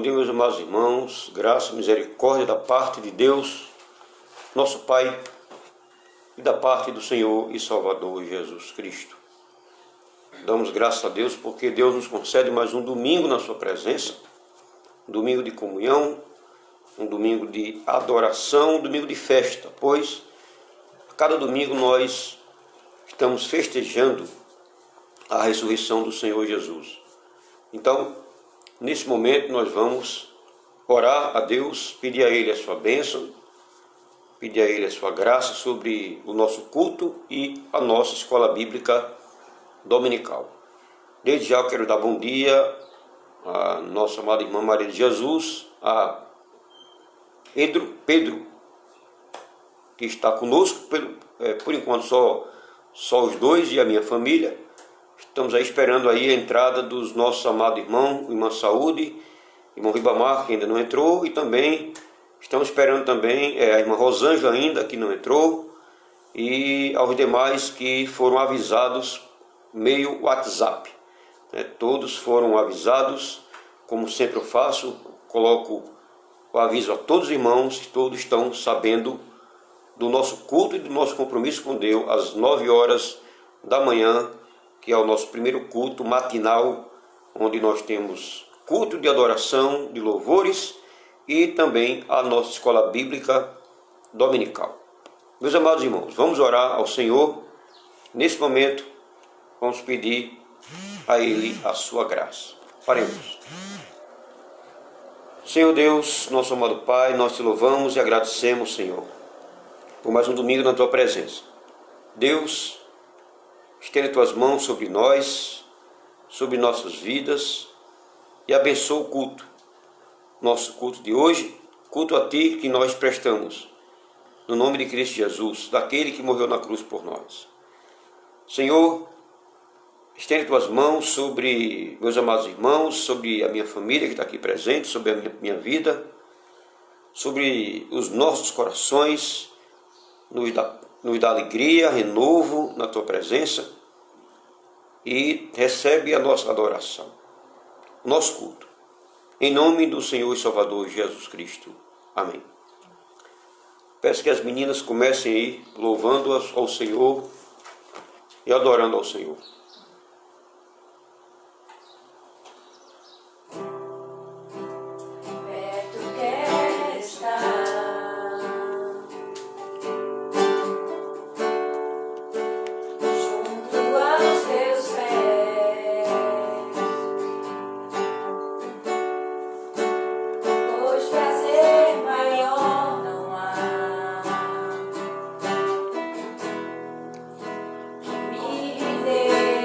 dia, meus amados irmãos, graça e misericórdia da parte de Deus, nosso Pai, e da parte do Senhor e Salvador Jesus Cristo. Damos graças a Deus porque Deus nos concede mais um domingo na sua presença, um domingo de comunhão, um domingo de adoração, um domingo de festa, pois a cada domingo nós estamos festejando a ressurreição do Senhor Jesus. Então, nesse momento nós vamos orar a Deus, pedir a Ele a sua bênção, pedir a Ele a sua graça sobre o nosso culto e a nossa escola bíblica dominical. Desde já eu quero dar bom dia à nossa amada irmã Maria de Jesus, a Pedro, que está conosco, por enquanto só os dois e a minha família. Estamos aí esperando aí a entrada dos nossos amados irmãos, irmã Saúde, irmão Ribamar, que ainda não entrou, e também estamos esperando também a irmã Rosângela ainda, que não entrou, e aos demais que foram avisados meio WhatsApp. Todos foram avisados, como sempre eu faço, coloco o aviso a todos os irmãos, todos estão sabendo do nosso culto e do nosso compromisso com Deus, às 9 horas da manhã, que é o nosso primeiro culto matinal, onde nós temos culto de adoração, de louvores e também a nossa escola bíblica dominical. Meus amados irmãos, vamos orar ao Senhor. Nesse momento, vamos pedir a Ele a sua graça. Faremos. Senhor Deus, nosso amado Pai, nós te louvamos e agradecemos, Senhor, por mais um domingo na tua presença. Deus, estende tuas mãos sobre nós, sobre nossas vidas, e abençoa o culto, nosso culto de hoje, culto a Ti que nós prestamos, no nome de Cristo Jesus, daquele que morreu na cruz por nós. Senhor, estende tuas mãos sobre meus amados irmãos, sobre a minha família que está aqui presente, sobre a minha vida, sobre os nossos corações, nos dá alegria, renovo na Tua presença, e recebe a nossa adoração, nosso culto. Em nome do Senhor e Salvador Jesus Cristo. Amém. Peço que as meninas comecem aí louvando ao Senhor e adorando ao Senhor. Me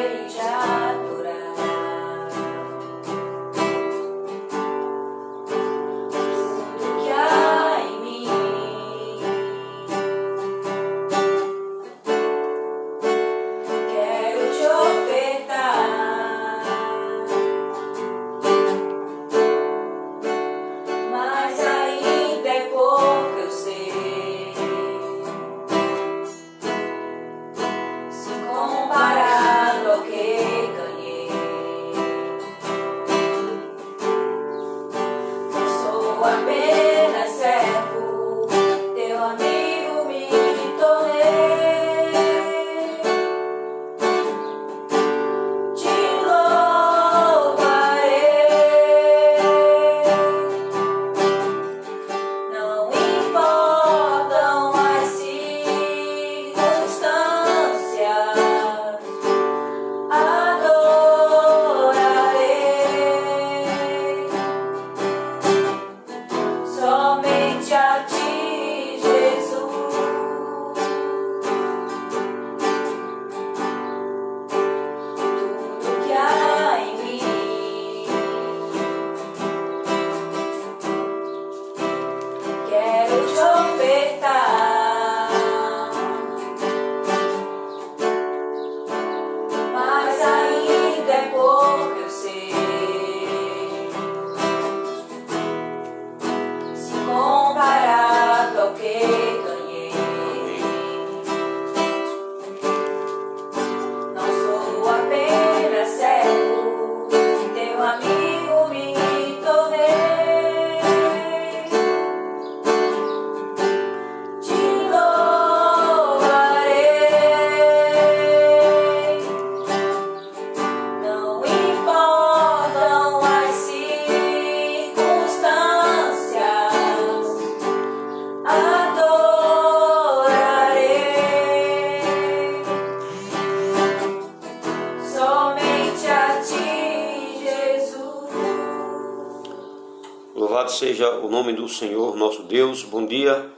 Louvado seja o nome do Senhor, nosso Deus. Bom dia,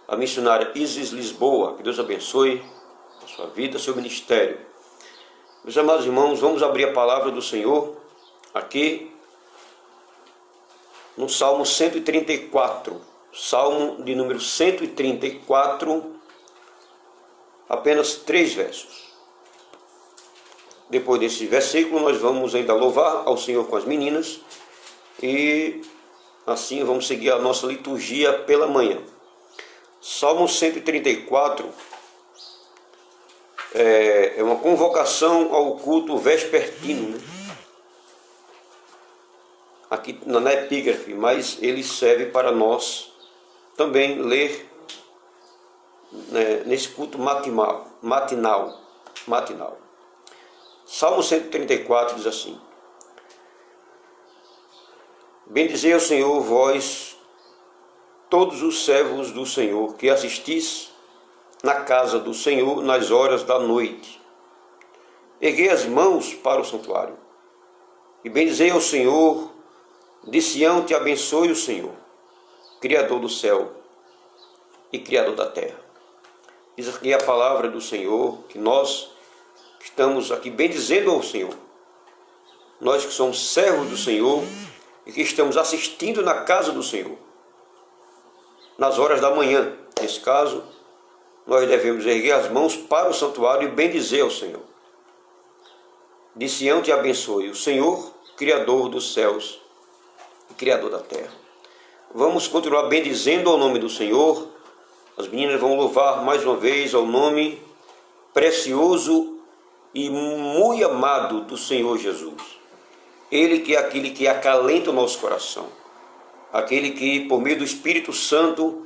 a missionária Isis Lisboa. Que Deus abençoe a sua vida, seu ministério. Meus amados irmãos, vamos abrir a palavra do Senhor aqui no Salmo 134. Salmo de número 134, apenas 3 versos. Depois desse versículo, nós vamos ainda louvar ao Senhor com as meninas e assim vamos seguir a nossa liturgia pela manhã. Salmo 134 é uma convocação ao culto vespertino, né? Aqui na epígrafe, mas ele serve para nós também ler, né, nesse culto matinal. Salmo 134 diz assim: Bendizei ao Senhor, vós, todos os servos do Senhor, que assistis na casa do Senhor nas horas da noite. Erguei as mãos para o santuário. E bendizei ao Senhor, de Sião te abençoe o Senhor, Criador do céu e Criador da terra. Diz aqui a palavra do Senhor, que nós estamos aqui bendizendo ao Senhor. Nós que somos servos do Senhor e que estamos assistindo na casa do Senhor, nas horas da manhã. Nesse caso, nós devemos erguer as mãos para o santuário e bendizer ao Senhor. De Sião te abençoe o Senhor, Criador dos céus e Criador da terra. Vamos continuar bendizendo ao nome do Senhor. As meninas vão louvar mais uma vez ao nome precioso e muito amado do Senhor Jesus. Ele que é aquele que acalenta o nosso coração. Aquele que, por meio do Espírito Santo,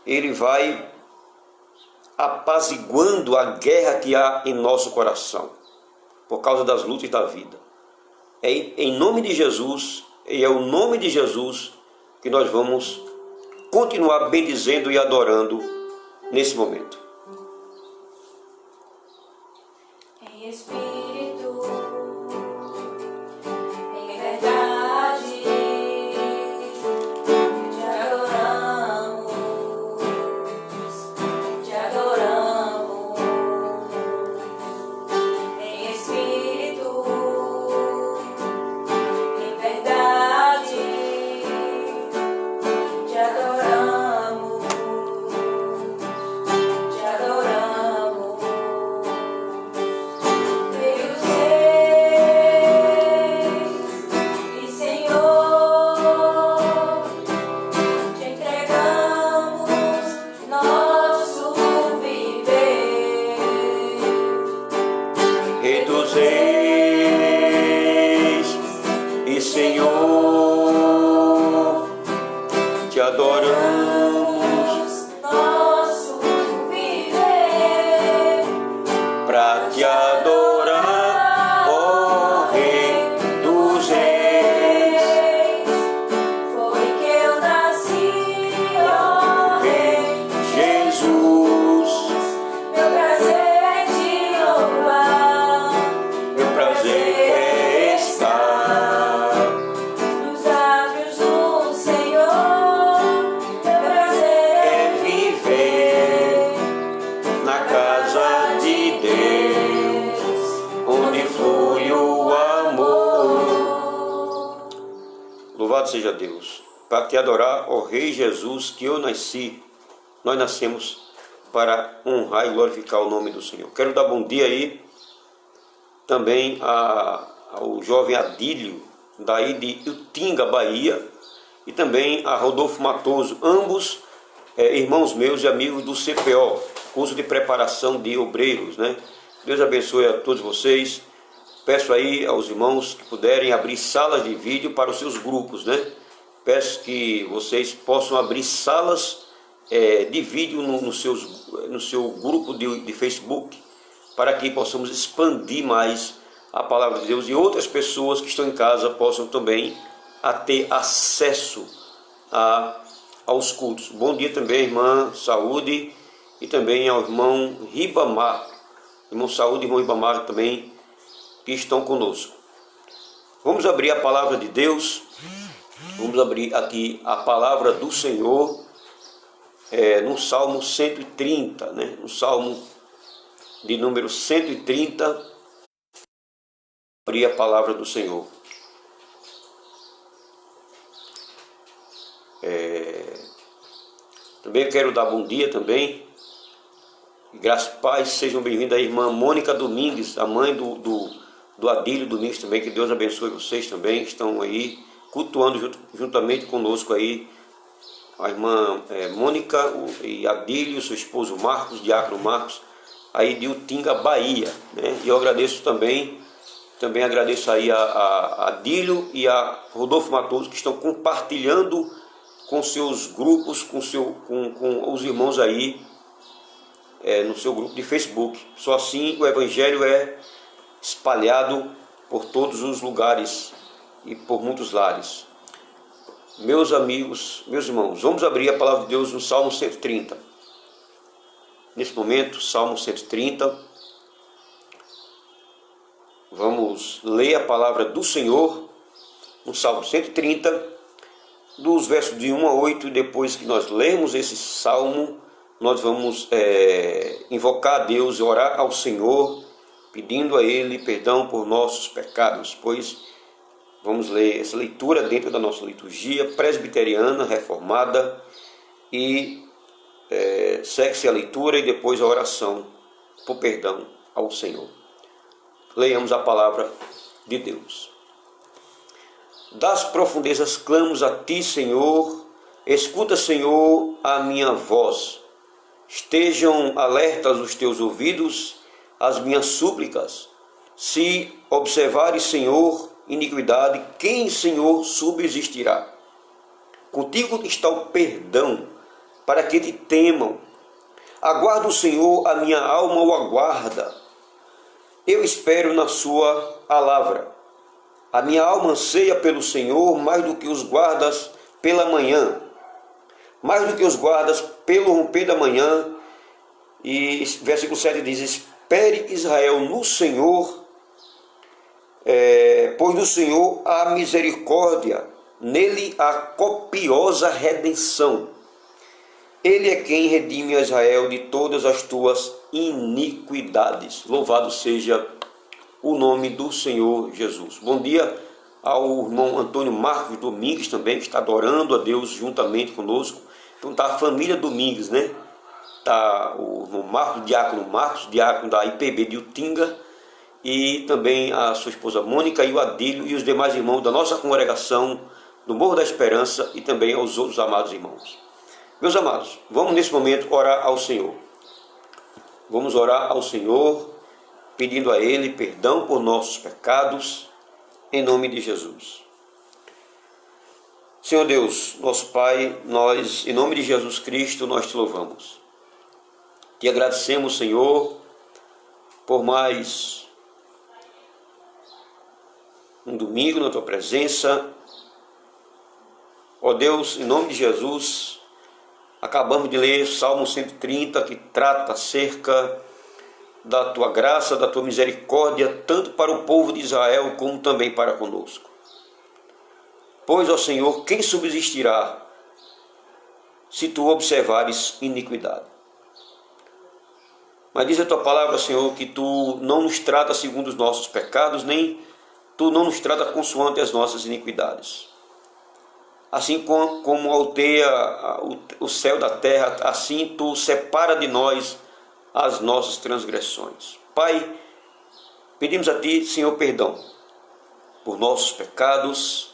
ele vai apaziguando a guerra que há em nosso coração, por causa das lutas da vida. É em nome de Jesus, e é o nome de Jesus que nós vamos continuar bendizendo e adorando nesse momento. Em espírito, em verdade, te adoramos, te adoramos. Em espírito, em verdade, te adoramos, te adoramos. Deus e Senhor, te entregamos nosso viver. Rei dos reis e Senhor, te adoramos Nosso viver. para te adorar, ó Rei dos reis. Foi que eu nasci, ó Rei Jesus, meu prazer é te louvar, meu prazer é estar nos lábios do Senhor. Meu prazer é viver na casa de Deus, onde flui o amor. Louvado seja Deus, para te adorar, ó Rei Jesus, que eu nasci, nós nascemos para honrar e glorificar o nome do Senhor. Quero dar bom dia aí também ao jovem Adílio, daí de Utinga, Bahia, e também a Rodolfo Matoso, ambos irmãos meus e amigos do CPO, curso de preparação de obreiros, né? Deus abençoe a todos vocês. Peço aí aos irmãos que puderem abrir salas de vídeo para os seus grupos, né? Peço que vocês possam abrir salas de vídeo no seu grupo de Facebook, para que possamos expandir mais a palavra de Deus e outras pessoas que estão em casa possam também ter acesso aos cultos. Bom dia também, irmã Saúde, e também ao irmão Ribamar. Irmão Saúde e irmão Ribamar também, que estão conosco. Vamos abrir a palavra de Deus Vamos abrir aqui a palavra do Senhor no Salmo 130, né? No Salmo de número 130, abrir a palavra do Senhor. Também quero dar bom dia também. Graças e paz, sejam bem-vindos a irmã Mônica Domingues, a mãe do Adílio Domingues também, que Deus abençoe vocês também, que estão aí cultuando juntamente conosco aí, a irmã Mônica e Adílio, seu esposo Marcos, diácono Marcos, aí de Utinga, Bahia, né? E eu agradeço também agradeço aí a Adílio e a Rodolfo Matoso, que estão compartilhando com seus grupos, com os irmãos aí, no seu grupo de Facebook. Só assim o Evangelho é espalhado por todos os lugares e por muitos lares. Meus amigos, meus irmãos, vamos abrir a palavra de Deus no Salmo 130. Nesse momento, Salmo 130. Vamos ler a palavra do Senhor no Salmo 130, dos versos de 1 a 8, e depois que nós lermos esse salmo, nós vamos invocar a Deus e orar ao Senhor, pedindo a Ele perdão por nossos pecados, pois vamos ler essa leitura dentro da nossa liturgia presbiteriana, reformada, e segue-se a leitura e depois a oração por perdão ao Senhor. Leiamos a palavra de Deus. Das profundezas clamo a Ti, Senhor, escuta, Senhor, a minha voz. Estejam alertas os Teus ouvidos às minhas súplicas. Se observares, Senhor, iniquidade, quem, Senhor, subsistirá? Contigo está o perdão, para que Te temam. Aguarda o Senhor, a minha alma o aguarda. Eu espero na Sua palavra. A minha alma anseia pelo Senhor mais do que os guardas pela manhã, mais do que os guardas pelo romper da manhã. E versículo 7 diz: espere Israel no Senhor, pois do Senhor há misericórdia, nele há copiosa redenção. Ele é quem redime a Israel de todas as tuas iniquidades. Louvado seja o nome do Senhor Jesus. Bom dia ao irmão Antônio Marcos Domingues também, que está adorando a Deus juntamente conosco. Então está a família Domingues, né? Está o irmão Marcos, diácono da IPB de Utinga, e também a sua esposa Mônica e o Adílio e os demais irmãos da nossa congregação do Morro da Esperança, e também aos outros amados irmãos. Meus amados, vamos nesse momento orar ao Senhor. Vamos orar ao Senhor, pedindo a Ele perdão por nossos pecados, em nome de Jesus. Senhor Deus, nosso Pai, nós, em nome de Jesus Cristo, nós Te louvamos. Te agradecemos, Senhor, por mais um domingo na Tua presença. Ó Deus, em nome de Jesus, acabamos de ler Salmo 130, que trata acerca da Tua graça, da Tua misericórdia, tanto para o povo de Israel, como também para conosco. Pois, ó Senhor, quem subsistirá se Tu observares iniquidade? Mas diz a Tua palavra, Senhor, que Tu não nos trata segundo os nossos pecados, nem Tu não nos trata consoante as nossas iniquidades. Assim como alteia o céu da terra, assim Tu separa de nós as nossas transgressões. Pai, pedimos a Ti, Senhor, perdão por nossos pecados,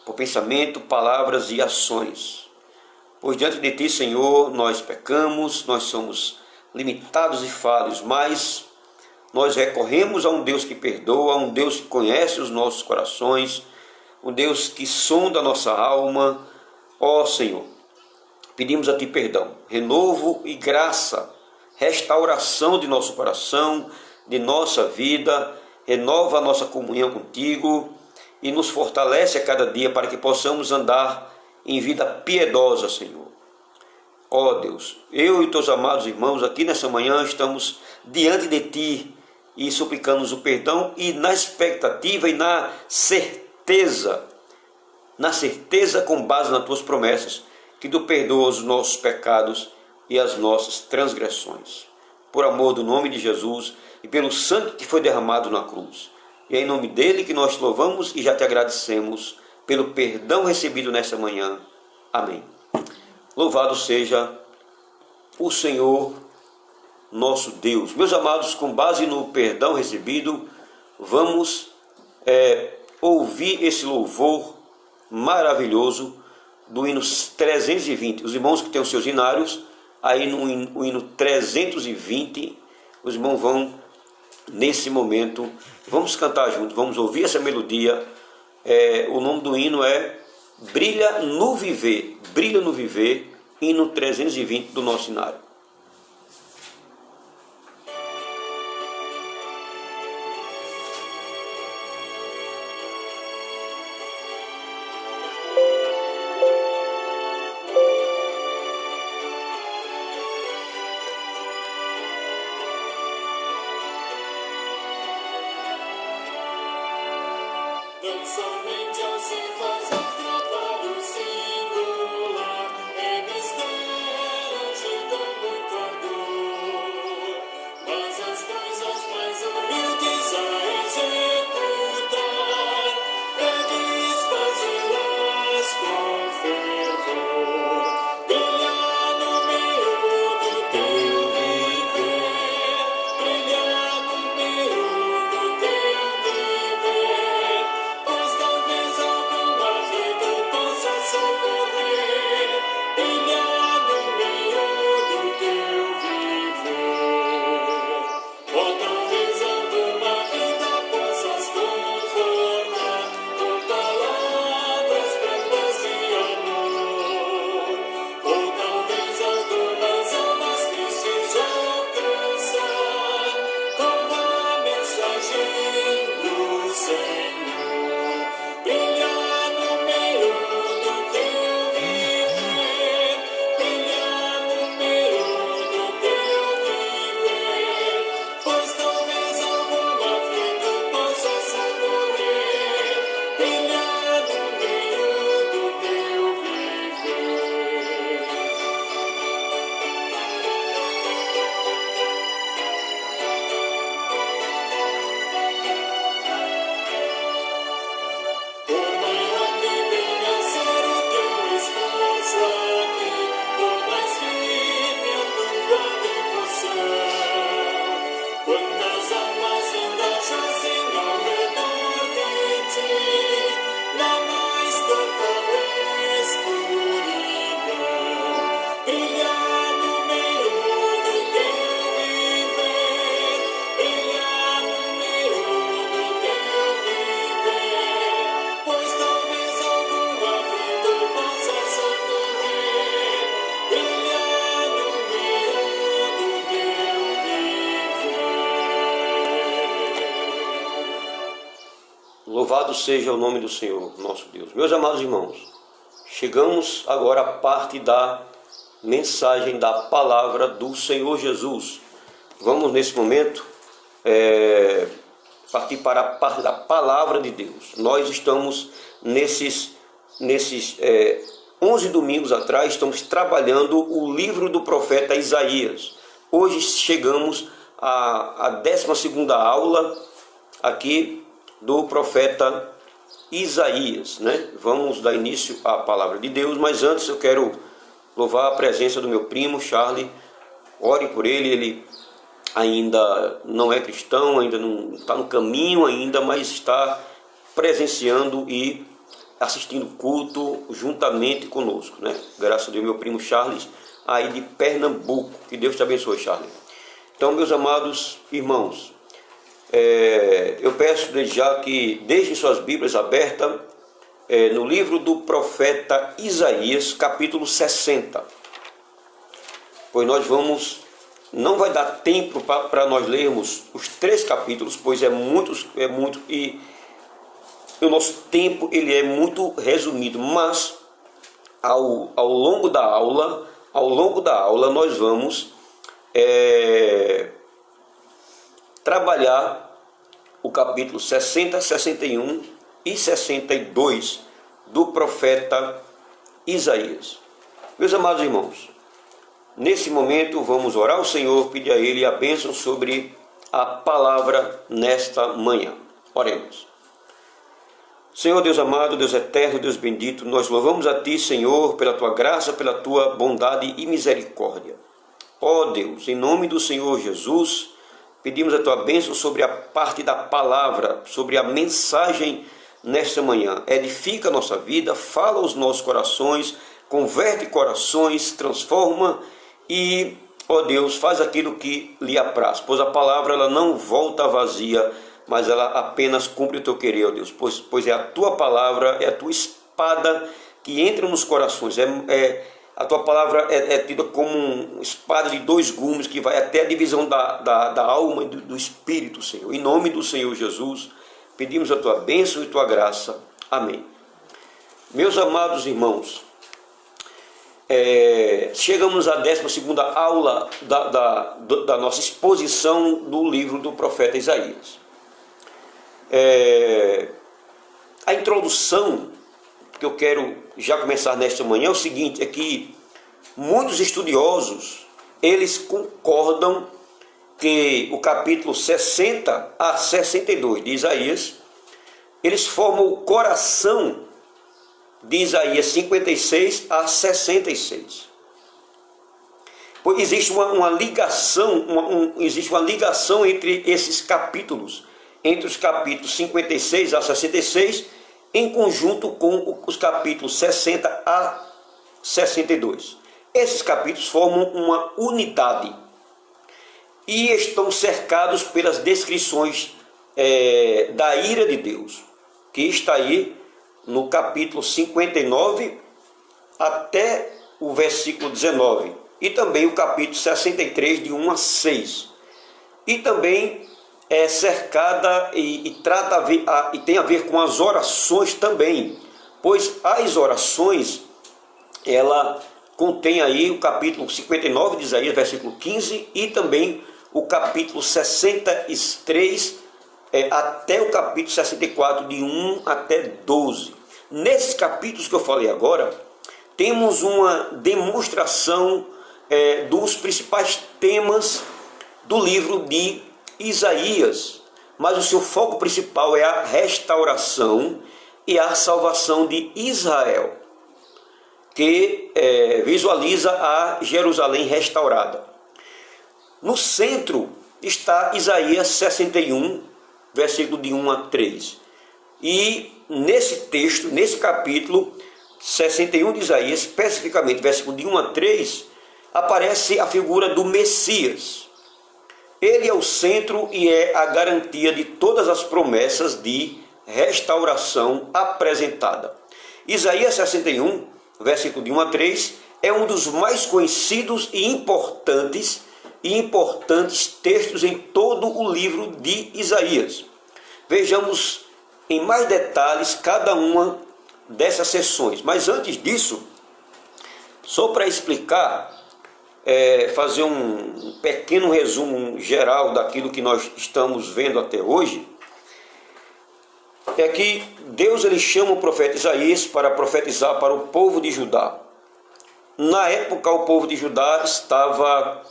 por pensamento, palavras e ações. Pois diante de Ti, Senhor, nós pecamos, nós somos limitados e falhos, mas nós recorremos a um Deus que perdoa, a um Deus que conhece os nossos corações, um Deus que sonda a nossa alma. Ó Senhor, pedimos a Ti perdão, renovo e graça, restauração de nosso coração, de nossa vida, renova a nossa comunhão contigo e nos fortalece a cada dia para que possamos andar em vida piedosa, Senhor. Ó Deus, eu e teus amados irmãos aqui nessa manhã estamos diante de Ti e suplicamos o perdão, e na expectativa e na certeza na certeza com base nas tuas promessas, que tu perdoa os nossos pecados e as nossas transgressões. Por amor do nome de Jesus e pelo sangue que foi derramado na cruz. E é em nome dele que nós te louvamos e já te agradecemos pelo perdão recebido nesta manhã. Amém. Louvado seja o Senhor nosso Deus. Meus amados, com base no perdão recebido, vamos ouvir esse louvor maravilhoso do hino 320. Os irmãos que têm os seus hinários, aí no hino 320, os irmãos vão, nesse momento, vamos cantar juntos, vamos ouvir essa melodia. O nome do hino é Brilha no Viver, Brilha no Viver, hino 320 do nosso hinário. Não somente ao se faz um trabalho singular, é mistério de muita dor, mas as coisas mais humildes a executar, deves fazê-las com fervor, brilhar no meio do teu viver, brilhar no meio do teu viver. Pois talvez alguma vida possa socorrer, brilhar no meio do teu viver. Ou talvez alguma vida possas confortar com palavras prendas de amor. Ou talvez algumas almas tristes alcançar com a mensagem do Senhor. Brilhar no meio do teu viver, brilhar no meio do teu viver, pois talvez alguma vida possa socorrer, brilhar no meio do teu viver. Por maior que venha a ser o teu esforço aqui, por mais firme a tua devoção, quantas almas ainda jazem ao redor de ti, na mais total escuridão. Brilhar no meio do teu viver, brilhar no meio do teu viver, pois talvez alguma vida possa socorrer, brilhar no meio do teu viver. Louvado seja o nome do Senhor, nosso Deus. Meus amados irmãos, chegamos agora à parte da mensagem da palavra do Senhor Jesus. Vamos nesse momento partir para a parte da palavra de Deus. Nós estamos nesses 11 domingos atrás, estamos trabalhando o livro do profeta Isaías. Hoje chegamos à 12ª aula aqui do profeta Isaías, né? Vamos dar início à palavra de Deus, mas antes eu quero louvar a presença do meu primo Charlie. Ore por ele, ele ainda não é cristão, ainda não está no caminho ainda, mas está presenciando e assistindo culto juntamente conosco, né? Graças a Deus, meu primo Charles, aí de Pernambuco. Que Deus te abençoe, Charles. Então, meus amados irmãos, eu peço desde já que deixem suas Bíblias abertas no livro do profeta Isaías, capítulo 60. Pois nós não vai dar tempo para nós lermos os 3 capítulos, pois é muito, e o nosso tempo ele é muito resumido, mas ao longo da aula nós vamos trabalhar o capítulo 60, 61 e 62 do profeta Isaías. Meus amados irmãos, nesse momento vamos orar ao Senhor, pedir a Ele a bênção sobre a palavra nesta manhã. Oremos. Senhor Deus amado, Deus eterno, Deus bendito, nós louvamos a Ti, Senhor, pela Tua graça, pela Tua bondade e misericórdia. Ó Deus, em nome do Senhor Jesus, pedimos a Tua bênção sobre a parte da palavra, sobre a mensagem nesta manhã. Edifica a nossa vida, fala aos nossos corações, converte corações, transforma e, ó Deus, faz aquilo que lhe apraz, pois a palavra ela não volta vazia, mas ela apenas cumpre o Teu querer, ó Deus, pois é a Tua palavra, é a Tua espada que entra nos corações, a Tua palavra é tida como uma espada de dois gumes que vai até a divisão da alma e do espírito, Senhor. Em nome do Senhor Jesus, pedimos a Tua bênção e Tua graça. Amém. Meus amados irmãos, chegamos à 12ª aula da nossa exposição do livro do profeta Isaías. A introdução que eu quero já começar nesta manhã é o seguinte, é que muitos estudiosos, eles concordam que o capítulo 60 a 62 de Isaías, eles formam o coração de Isaías 56 a 66. Pois existe uma ligação entre esses capítulos, entre os capítulos 56 a 66, em conjunto com os capítulos 60 a 62. Esses capítulos formam uma unidade e estão cercados pelas descrições da ira de Deus, que está aí no capítulo 59 até o versículo 19, e também o capítulo 63, de 1 a 6. E também é cercada e tem a ver com as orações também, pois as orações, ela contém aí o capítulo 59 de Isaías, versículo 15, e também o capítulo 63 até o capítulo 64, de 1 até 12. Nesses capítulos que eu falei agora, temos uma demonstração dos principais temas do livro de Isaías, mas o seu foco principal é a restauração e a salvação de Israel, que visualiza a Jerusalém restaurada. No centro está Isaías 61, versículo de 1 a 3. E nesse texto, nesse capítulo 61 de Isaías, especificamente versículo de 1 a 3, aparece a figura do Messias. Ele é o centro e é a garantia de todas as promessas de restauração apresentada. Isaías 61, versículo de 1 a 3, é um dos mais conhecidos e importantes textos em todo o livro de Isaías. Vejamos em mais detalhes cada uma dessas seções. Mas antes disso, só para explicar, fazer um pequeno resumo geral daquilo que nós estamos vendo até hoje, é que Deus ele chama o profeta Isaías para profetizar para o povo de Judá. Na época, o povo de Judá estava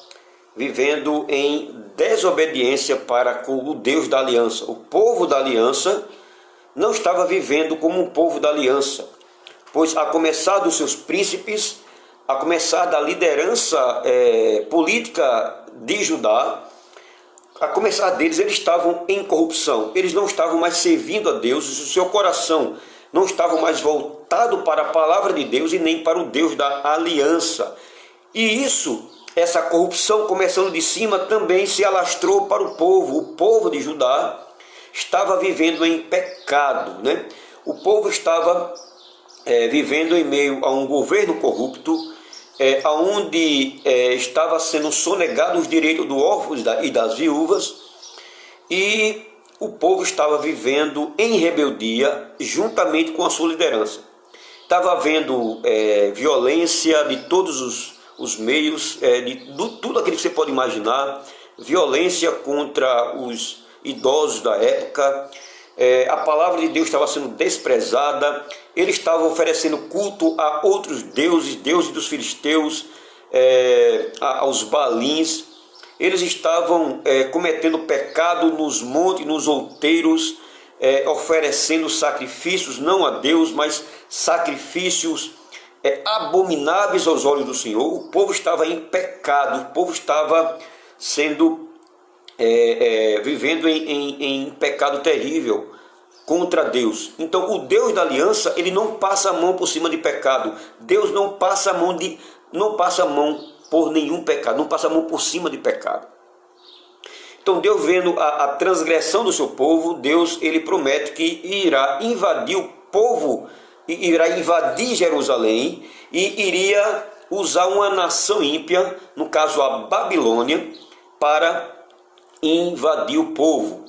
vivendo em desobediência para com o Deus da aliança. O povo da aliança não estava vivendo como um povo da aliança, pois a começar dos seus príncipes, a começar da liderança política de Judá, a começar deles, eles estavam em corrupção, eles não estavam mais servindo a Deus, o seu coração não estava mais voltado para a palavra de Deus e nem para o Deus da aliança. E essa corrupção, começando de cima, também se alastrou para o povo de Judá estava vivendo em pecado, né? O povo estava vivendo em meio a um governo corrupto, onde estava sendo sonegados os direitos dos órfãos e das viúvas, e o povo estava vivendo em rebeldia juntamente com a sua liderança. Estava havendo violência de todos os meios, de tudo aquilo que você pode imaginar, violência contra os idosos da época, a palavra de Deus estava sendo desprezada, eles estavam oferecendo culto a outros deuses, deuses dos filisteus, aos balins. Eles estavam cometendo pecado nos montes, nos outeiros, oferecendo sacrifícios, não a Deus, mas sacrifícios abomináveis aos olhos do Senhor. O povo estava em pecado, o povo estava sendo vivendo em pecado terrível contra Deus. Então o Deus da aliança, ele não passa a mão por cima de pecado. Deus não passa a mão por nenhum pecado, não passa a mão por cima de pecado. Então Deus, vendo a transgressão do seu povo, Deus, ele promete que irá invadir o povo, irá invadir Jerusalém e iria usar uma nação ímpia, no caso a Babilônia, para invadir o povo.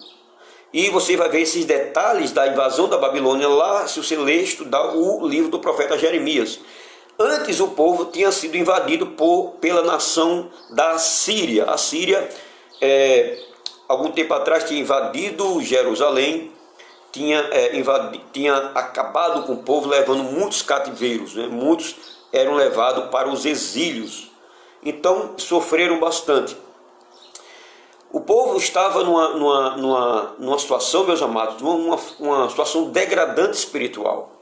E você vai ver esses detalhes da invasão da Babilônia lá, se você ler e estudar o livro do profeta Jeremias. Antes o povo tinha sido invadido pela nação da Síria. A Síria, algum tempo atrás, tinha invadido Jerusalém, tinha acabado com o povo, levando muitos cativeiros, né? Muitos eram levados para os exílios. Então sofreram bastante. O povo estava numa situação, meus amados, uma situação degradante espiritual.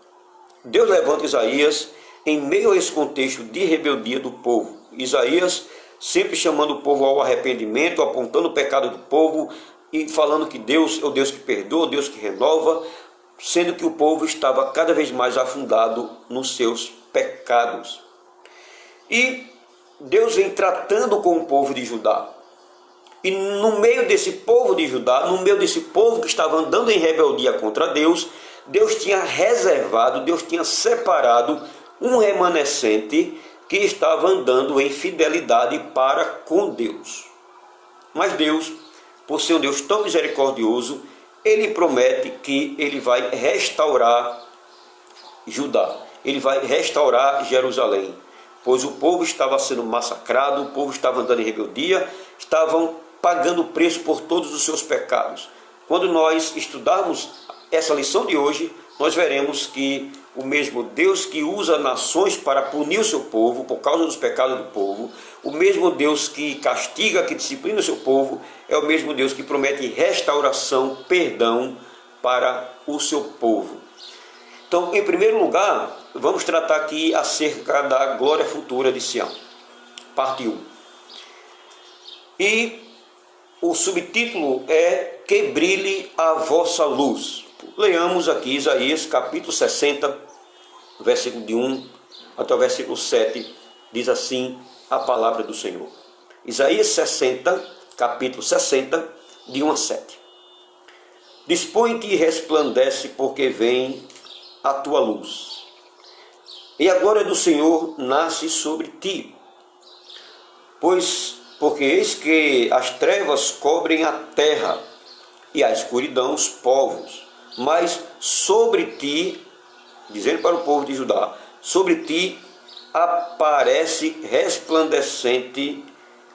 Deus levanta Isaías em meio a esse contexto de rebeldia do povo. Isaías sempre chamando o povo ao arrependimento, apontando o pecado do povo e falando que Deus é o Deus que perdoa, o Deus que renova, sendo que o povo estava cada vez mais afundado nos seus pecados. E Deus vem tratando com o povo de Judá. E no meio desse povo de Judá, no meio desse povo que estava andando em rebeldia contra Deus, Deus tinha reservado, Deus tinha separado um remanescente que estava andando em fidelidade para com Deus. Mas Deus, por ser um Deus tão misericordioso, ele promete que ele vai restaurar Judá, ele vai restaurar Jerusalém, pois o povo estava sendo massacrado, o povo estava andando em rebeldia, estavam pagando o preço por todos os seus pecados. Quando nós estudarmos essa lição de hoje, nós veremos que o mesmo Deus que usa nações para punir o seu povo por causa dos pecados do povo, o mesmo Deus que castiga, que disciplina o seu povo, é o mesmo Deus que promete restauração, perdão para o seu povo. Então, em primeiro lugar, vamos tratar aqui acerca da glória futura de Sião, parte 1. E o subtítulo é Que brilhe a vossa luz. Leamos aqui Isaías capítulo 60, versículo de 1 até o versículo 7, diz assim a palavra do Senhor. Isaías 60, capítulo 60, de 1 a 7. Dispõe-te e resplandece, porque vem a tua luz, e a glória do Senhor nasce sobre ti. Porque eis que as trevas cobrem a terra, e a escuridão os povos. Mas sobre ti, dizendo para o povo de Judá, sobre ti aparece resplandecente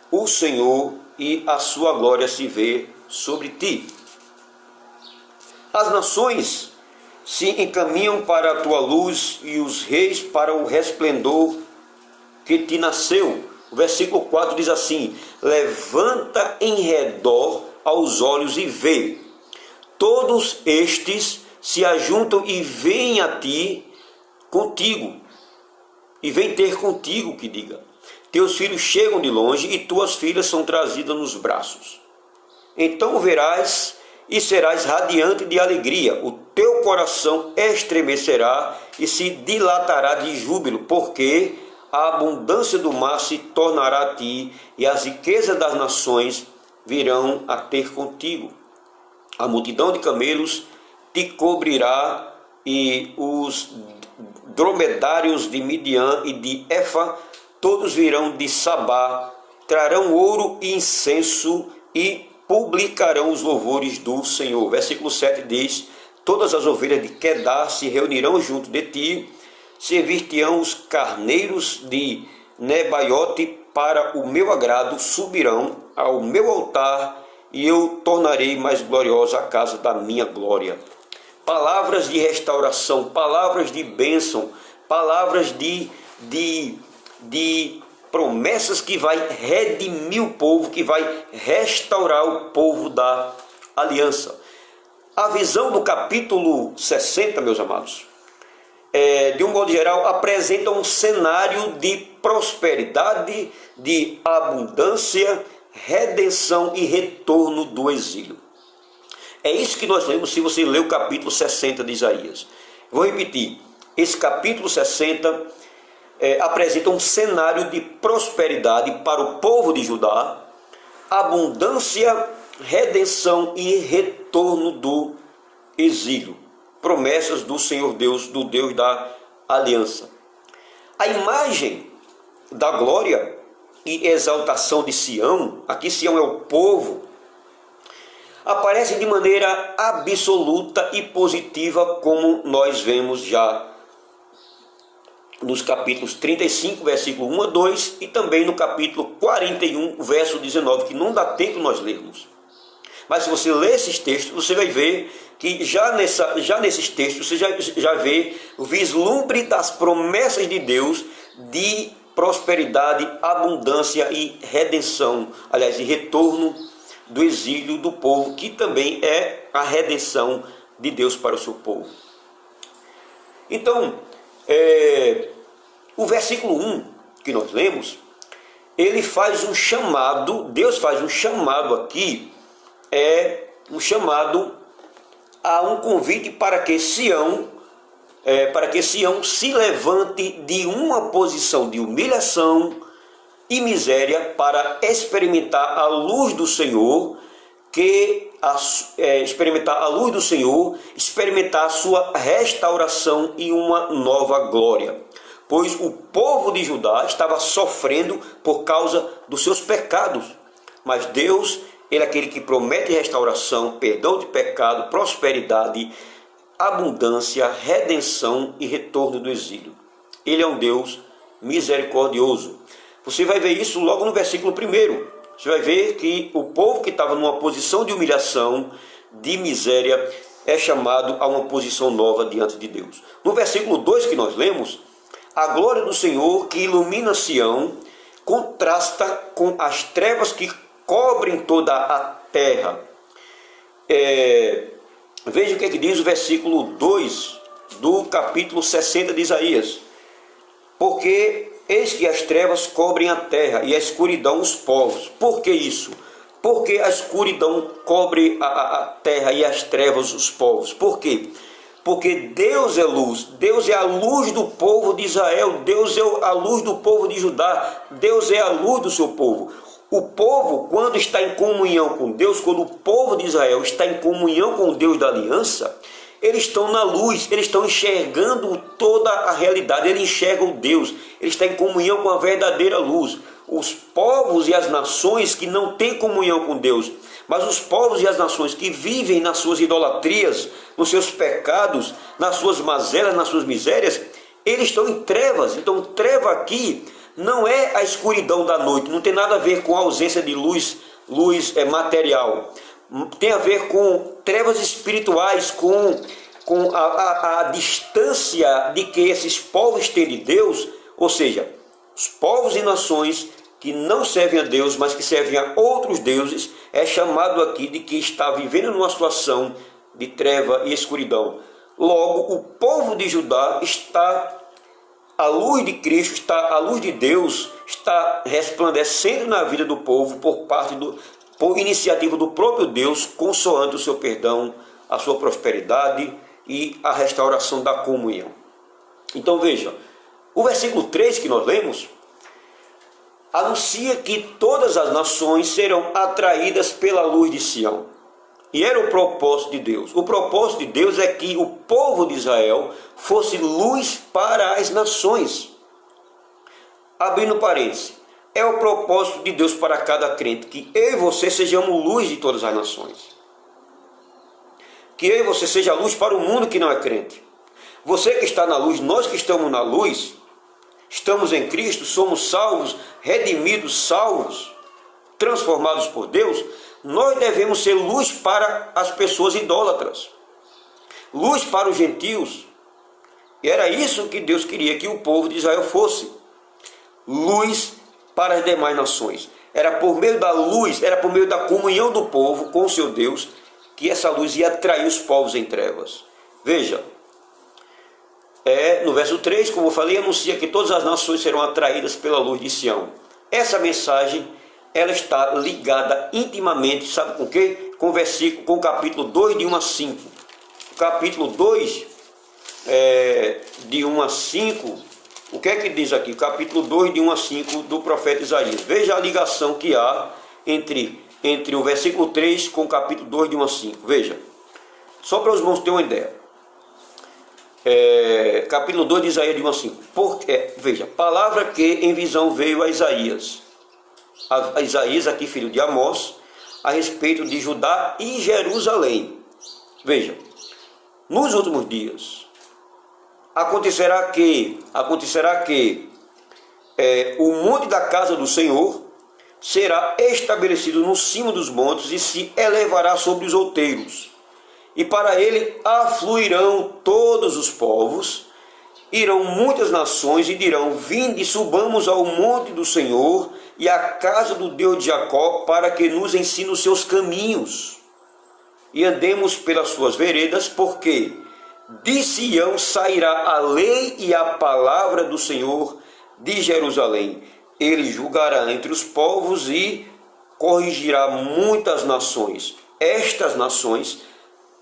o Senhor, e a sua glória se vê sobre ti. As nações se encaminham para a tua luz, e os reis para o resplendor que te nasceu. O versículo 4 diz assim: levanta em redor aos olhos e vê. Todos estes se ajuntam e vêm a ti contigo, e vêm ter contigo, que diga. Teus filhos chegam de longe, e tuas filhas são trazidas nos braços. Então verás e serás radiante de alegria, o teu coração estremecerá e se dilatará de júbilo, porque a abundância do mar se tornará a ti, e as riquezas das nações virão a ter contigo. A multidão de camelos te cobrirá, e os dromedários de Midian e de Efa, todos virão de Sabá, trarão ouro e incenso, e publicarão os louvores do Senhor. Versículo 7 diz: todas as ovelhas de Quedar se reunirão junto de ti, servir-te-ão os carneiros de Nebaiote para o meu agrado, subirão ao meu altar, e eu tornarei mais gloriosa a casa da minha glória. palavras de restauração, palavras de bênção, palavras de promessas que vai redimir o povo, que vai restaurar o povo da aliança. A visão do capítulo 60, meus amados, de um modo geral, apresenta um cenário de prosperidade, de abundância, redenção e retorno do exílio. É isso que nós lemos se você ler o capítulo 60 de Isaías. Vou repetir, esse capítulo 60 apresenta um cenário de prosperidade para o povo de Judá, abundância, redenção e retorno do exílio. Promessas do Senhor Deus, do Deus da aliança. A imagem da glória e exaltação de Sião, aqui Sião é o povo, aparece de maneira absoluta e positiva, como nós vemos já nos capítulos 35, versículo 1 a 2, e também no capítulo 41, verso 19, que não dá tempo nós lermos. Mas se você ler esses textos, você vai ver que já nesses textos você já vê o vislumbre das promessas de Deus de prosperidade, abundância e redenção, aliás, e retorno do exílio do povo, que também é a redenção de Deus para o seu povo. Então, o versículo 1 que nós lemos, ele faz um chamado, Deus faz um chamado aqui, um chamado a um convite para que Sião se levante de uma posição de humilhação e miséria para experimentar a luz do Senhor, experimentar a luz do Senhor, experimentar a sua restauração e uma nova glória. Pois o povo de Judá estava sofrendo por causa dos seus pecados, mas Deus, Ele é aquele que promete restauração, perdão de pecado, prosperidade, abundância, redenção e retorno do exílio. Ele é um Deus misericordioso. Você vai ver isso logo no versículo 1. Você vai ver que o povo que estava numa posição de humilhação, de miséria, é chamado a uma posição nova diante de Deus. No versículo 2 que nós lemos, a glória do Senhor que ilumina Sião contrasta com as trevas que cobrem toda a terra. Veja o que diz o versículo 2 do capítulo 60 de Isaías. Porque eis que as trevas cobrem a terra e a escuridão os povos. Por que isso? Porque a escuridão cobre a terra e as trevas os povos. Por quê? Porque Deus é luz, Deus é a luz do povo de Israel, Deus é a luz do povo de Judá, Deus é a luz do seu povo. O povo, quando está em comunhão com Deus, quando o povo de Israel está em comunhão com o Deus da aliança, eles estão na luz, eles estão enxergando toda a realidade, eles enxergam Deus, eles estão em comunhão com a verdadeira luz. Os povos e as nações que não têm comunhão com Deus, mas os povos e as nações que vivem nas suas idolatrias, nos seus pecados, nas suas mazelas, nas suas misérias, eles estão em trevas. Então, treva aqui não é a escuridão da noite, não tem nada a ver com a ausência de luz material. Tem a ver com trevas espirituais, com a distância de que esses povos têm de Deus, ou seja, os povos e nações que não servem a Deus, mas que servem a outros deuses, é chamado aqui de que está vivendo numa situação de treva e escuridão. Logo, o povo de Judá está, a luz de Cristo, a luz de Deus está resplandecendo na vida do povo por iniciativa do próprio Deus, consoante o seu perdão, a sua prosperidade e a restauração da comunhão. Então veja, o versículo 3 que nós lemos, anuncia que todas as nações serão atraídas pela luz de Sião. E era o propósito de Deus. O propósito de Deus é que o povo de Israel fosse luz para as nações. Abrindo parênteses, é o propósito de Deus para cada crente, que eu e você sejamos luz de todas as nações. Que eu e você seja luz para o mundo que não é crente. Você que está na luz, nós que estamos na luz, estamos em Cristo, somos salvos, redimidos, salvos, transformados por Deus, nós devemos ser luz para as pessoas idólatras. luz para os gentios. E era isso que Deus queria que o povo de Israel fosse. Luz para as demais nações. Era por meio da luz, era por meio da comunhão do povo com o seu Deus, que essa luz ia atrair os povos em trevas. Veja, no verso 3, como eu falei, anuncia que todas as nações serão atraídas pela luz de Sião. Essa mensagem, ela está ligada intimamente, sabe com o quê? Com o capítulo 2, de 1 a 5. O capítulo 2, de 1 a 5, o que é que diz aqui? O capítulo 2, de 1 a 5 do profeta Isaías. Veja a ligação que há entre o versículo 3 com o capítulo 2, de 1 a 5. Veja, só para os irmãos terem uma ideia. Capítulo 2 de Isaías, de 1 a 5. Veja, palavra que em visão veio a Isaías. A Isaías, aqui filho de Amós, a respeito de Judá e Jerusalém. Veja, nos últimos dias, acontecerá que o monte da casa do Senhor será estabelecido no cimo dos montes e se elevará sobre os outeiros. E para ele afluirão todos os povos, irão muitas nações e dirão: vinde, subamos ao monte do Senhor e à casa do Deus de Jacó, para que nos ensine os seus caminhos e andemos pelas suas veredas, porque de Sião sairá a lei e a palavra do Senhor de Jerusalém. Ele julgará entre os povos e corrigirá muitas nações. Estas nações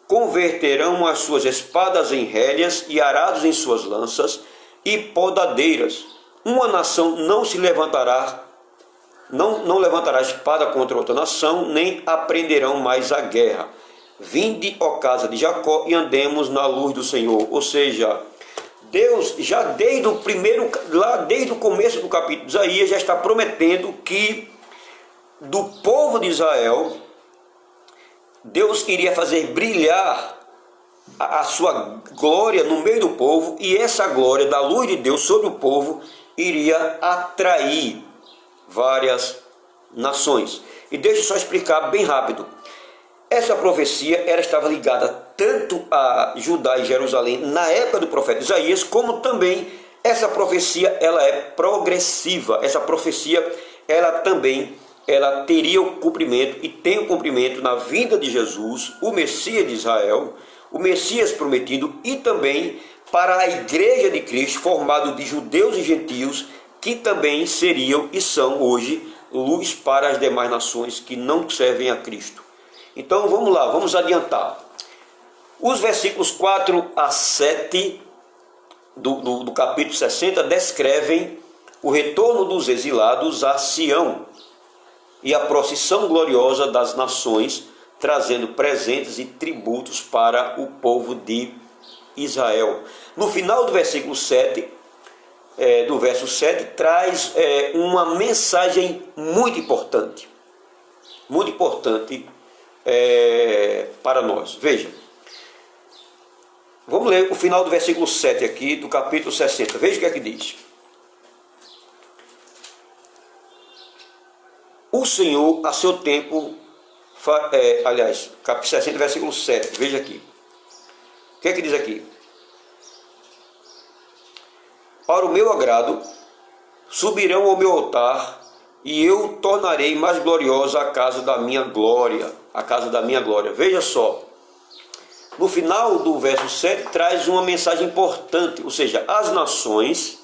converterão as suas espadas em rédeas e arados em suas lanças e podadeiras. Uma nação não se levantará, não levantará espada contra outra nação, nem aprenderão mais a guerra. Vinde, ó casa de Jacó, e andemos na luz do Senhor. Ou seja, Deus, já desde o começo do capítulo de Isaías, já está prometendo que do povo de Israel, Deus iria fazer brilhar a sua glória no meio do povo, e essa glória da luz de Deus sobre o povo iria atrair várias nações. E deixa eu só explicar bem rápido. Essa profecia ela estava ligada tanto a Judá e Jerusalém na época do profeta Isaías, como também essa profecia ela é progressiva. Essa profecia ela teria o cumprimento e tem o cumprimento na vinda de Jesus, o Messias de Israel, o Messias prometido, e também para a igreja de Cristo, formado de judeus e gentios, que também seriam e são hoje luz para as demais nações que não servem a Cristo. Então vamos lá, vamos adiantar. Os versículos 4 a 7 do capítulo 60 descrevem o retorno dos exilados a Sião e a procissão gloriosa das nações, trazendo presentes e tributos para o povo de Israel. No final do versículo 7, do verso 7, traz uma mensagem muito importante para nós. Veja, vamos ler o final do versículo 7 aqui, do capítulo 60. Veja o que é que diz. O Senhor, a seu tempo, capítulo 60, versículo 7, veja aqui. O que é que diz aqui? Para o meu agrado, subirão ao meu altar, e eu tornarei mais gloriosa a casa da minha glória. A casa da minha glória. Veja só. No final do verso 7, traz uma mensagem importante, ou seja, as nações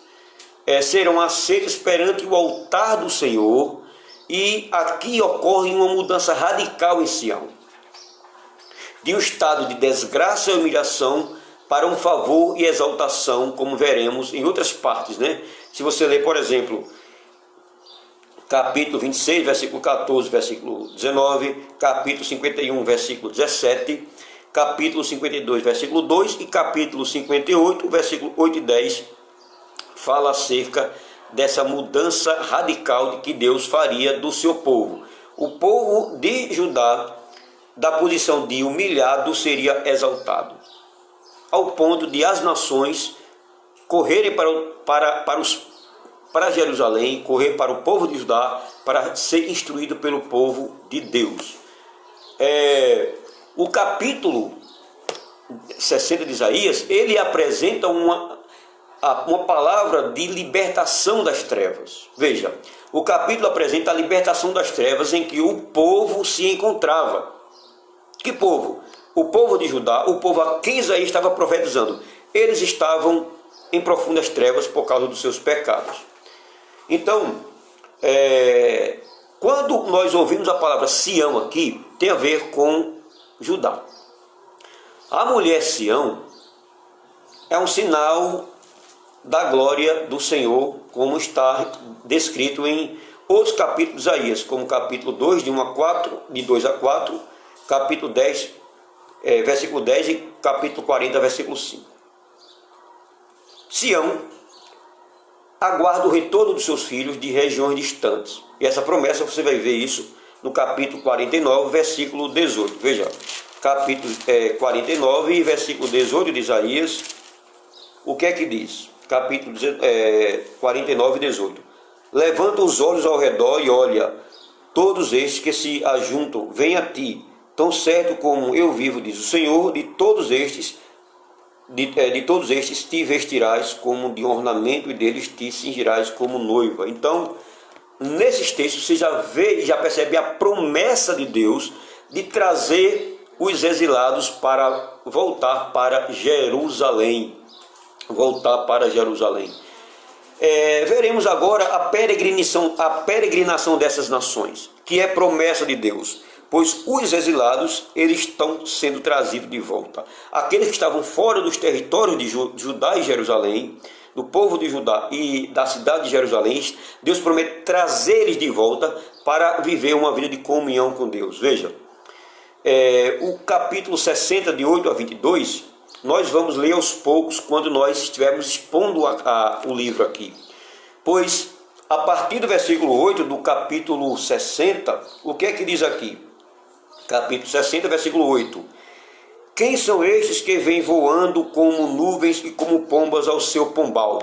serão aceitas perante o altar do Senhor, e aqui ocorre uma mudança radical em Sião, de um estado de desgraça e humilhação para um favor e exaltação, como veremos em outras partes, né? Se você ler, por exemplo, capítulo 26, versículo 14, versículo 19, capítulo 51, versículo 17, capítulo 52, versículo 2 e capítulo 58, versículo 8 e 10, fala acerca dessa mudança radical de que Deus faria do seu povo. O povo de Judá, da posição de humilhado, seria exaltado, ao ponto de as nações correrem para Jerusalém, correr para o povo de Judá, para ser instruído pelo povo de Deus. O capítulo 60 de Isaías, ele apresenta uma palavra de libertação das trevas. Veja, o capítulo apresenta a libertação das trevas em que o povo se encontrava. Que povo? O povo de Judá, o povo a quem Isaías estava profetizando. Eles estavam em profundas trevas por causa dos seus pecados. Então, quando nós ouvimos a palavra Sião aqui, tem a ver com Judá. A mulher Sião é um sinal da glória do Senhor, como está descrito em outros capítulos de Isaías, como capítulo 2, de 2 a 4, capítulo 10, versículo 10 e capítulo 40, versículo 5. Sião aguarda o retorno dos seus filhos de regiões distantes. E essa promessa você vai ver isso no capítulo 49, versículo 18. Veja, capítulo 49, versículo 18 de Isaías, o que é que diz? Capítulo 49, 18. Levanta os olhos ao redor e olha, todos estes que se ajuntam, vêm a ti, tão certo como eu vivo, diz o Senhor, de todos estes te vestirás como de ornamento e deles te cingirás como noiva. Então, nesses textos você já vê e já percebe a promessa de Deus de trazer os exilados para voltar para Jerusalém. Voltar para Jerusalém. Veremos agora a peregrinação dessas nações, que é promessa de Deus, pois os exilados eles estão sendo trazidos de volta. Aqueles que estavam fora dos territórios de Judá e Jerusalém, do povo de Judá e da cidade de Jerusalém, Deus promete trazer eles de volta para viver uma vida de comunhão com Deus. Veja, o capítulo 60, de 8 a 22, nós vamos ler aos poucos quando nós estivermos expondo o livro aqui. Pois, a partir do versículo 8 do capítulo 60, o que é que diz aqui? Capítulo 60, versículo 8. Quem são estes que vêm voando como nuvens e como pombas ao seu pombal?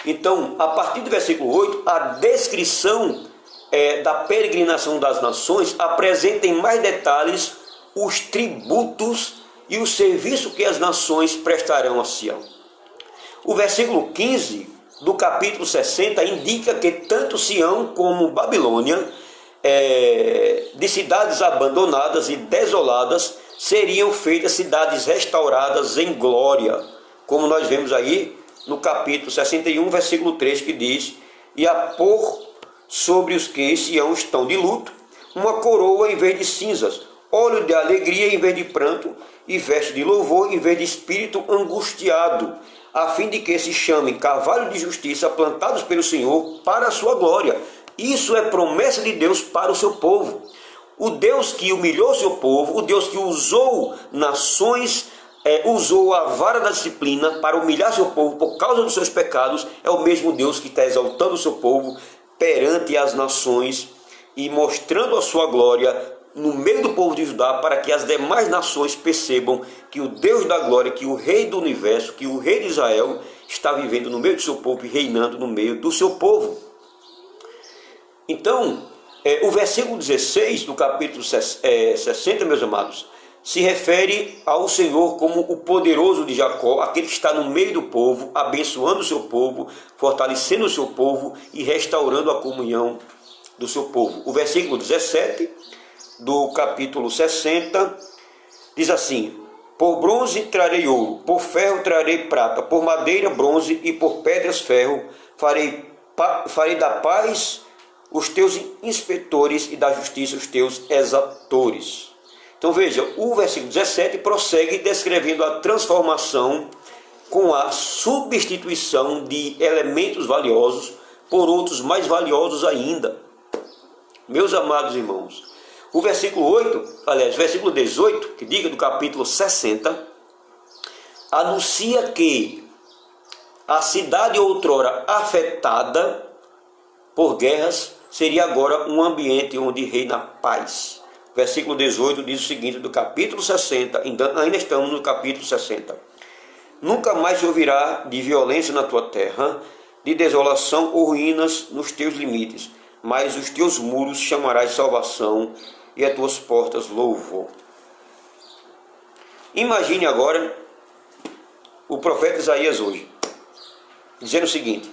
Então, a partir do versículo 8, a descrição da peregrinação das nações apresenta em mais detalhes os tributos e o serviço que as nações prestarão a Sião. O versículo 15 do capítulo 60 indica que tanto Sião como Babilônia, de cidades abandonadas e desoladas, seriam feitas cidades restauradas em glória, como nós vemos aí no capítulo 61, versículo 3, que diz: e a pôr sobre os que em Sião estão de luto uma coroa em vez de cinzas, óleo de alegria em vez de pranto, e veste de louvor em vez de espírito angustiado, a fim de que se chamem cavalo de justiça plantados pelo Senhor para a sua glória. Isso é promessa de Deus para o seu povo. O Deus que humilhou seu povo, o Deus que usou nações, usou a vara da disciplina para humilhar seu povo por causa dos seus pecados, é o mesmo Deus que está exaltando o seu povo perante as nações e mostrando a sua glória no meio do povo de Judá, para que as demais nações percebam que o Deus da glória, que o Rei do universo, que o Rei de Israel está vivendo no meio do seu povo e reinando no meio do seu povo. Então, o versículo 16 do capítulo 60, meus amados, se refere ao Senhor como o poderoso de Jacó, aquele que está no meio do povo, abençoando o seu povo, fortalecendo o seu povo e restaurando a comunhão do seu povo. O versículo 17 do capítulo 60 diz assim: por bronze trarei ouro, por ferro trarei prata, por madeira bronze e por pedras ferro, farei da paz os teus inspetores e da justiça os teus exatores. Então veja, o versículo 17 prossegue descrevendo a transformação com a substituição de elementos valiosos por outros mais valiosos ainda. Meus amados irmãos, o versículo 18, que diga do capítulo 60, anuncia que a cidade outrora afetada por guerras seria agora um ambiente onde reina paz. Versículo 18 diz o seguinte do capítulo 60, ainda estamos no capítulo 60. Nunca mais se ouvirá de violência na tua terra, de desolação ou ruínas nos teus limites, mas os teus muros chamarás salvação e as tuas portas louvor. Imagine agora o profeta Isaías hoje, dizendo o seguinte: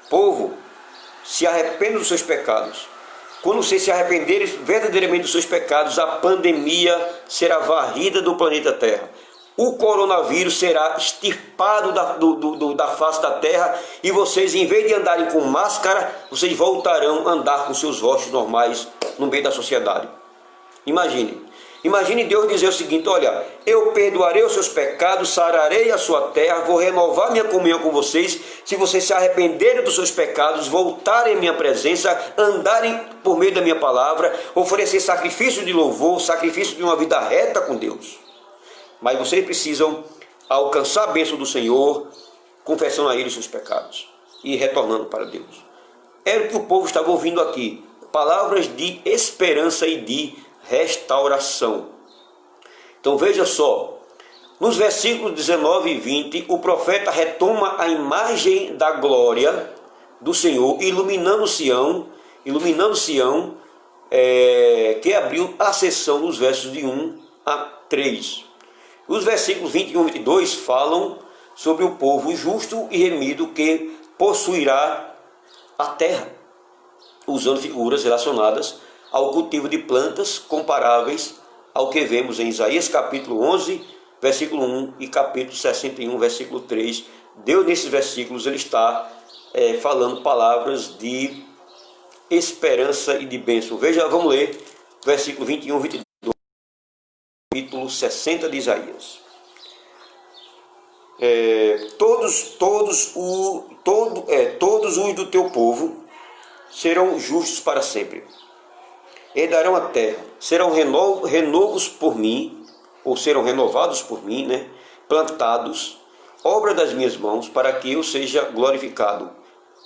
povo, se arrependa dos seus pecados. Quando vocês se arrependerem verdadeiramente dos seus pecados, a pandemia será varrida do planeta Terra. O coronavírus será extirpado da face da Terra, e vocês, em vez de andarem com máscara, vocês voltarão a andar com seus rostos normais no meio da sociedade. Imagine Deus dizer o seguinte: olha, eu perdoarei os seus pecados, sararei a sua terra, vou renovar minha comunhão com vocês, se vocês se arrependerem dos seus pecados, voltarem à minha presença, andarem por meio da minha palavra, oferecer sacrifício de louvor, sacrifício de uma vida reta com Deus. Mas vocês precisam alcançar a bênção do Senhor, confessando a Ele os seus pecados e retornando para Deus. Era o que o povo estava ouvindo aqui, palavras de esperança e de restauração. Então veja só, nos versículos 19 e 20, o profeta retoma a imagem da glória do Senhor, iluminando Sião, que abriu a sessão nos versos de 1 a 3. Os versículos 21 e 22 falam sobre o povo justo e remido que possuirá a terra, usando figuras relacionadas ao cultivo de plantas comparáveis ao que vemos em Isaías capítulo 11, versículo 1 e capítulo 61, versículo 3. Deus, nesses versículos, ele está falando palavras de esperança e de bênção. Veja, vamos ler versículo 21 e 22, capítulo 60 de Isaías. Todos os do teu povo serão justos para sempre. Herdarão a terra, serão renovos por mim, ou serão renovados por mim, plantados, obra das minhas mãos, para que eu seja glorificado.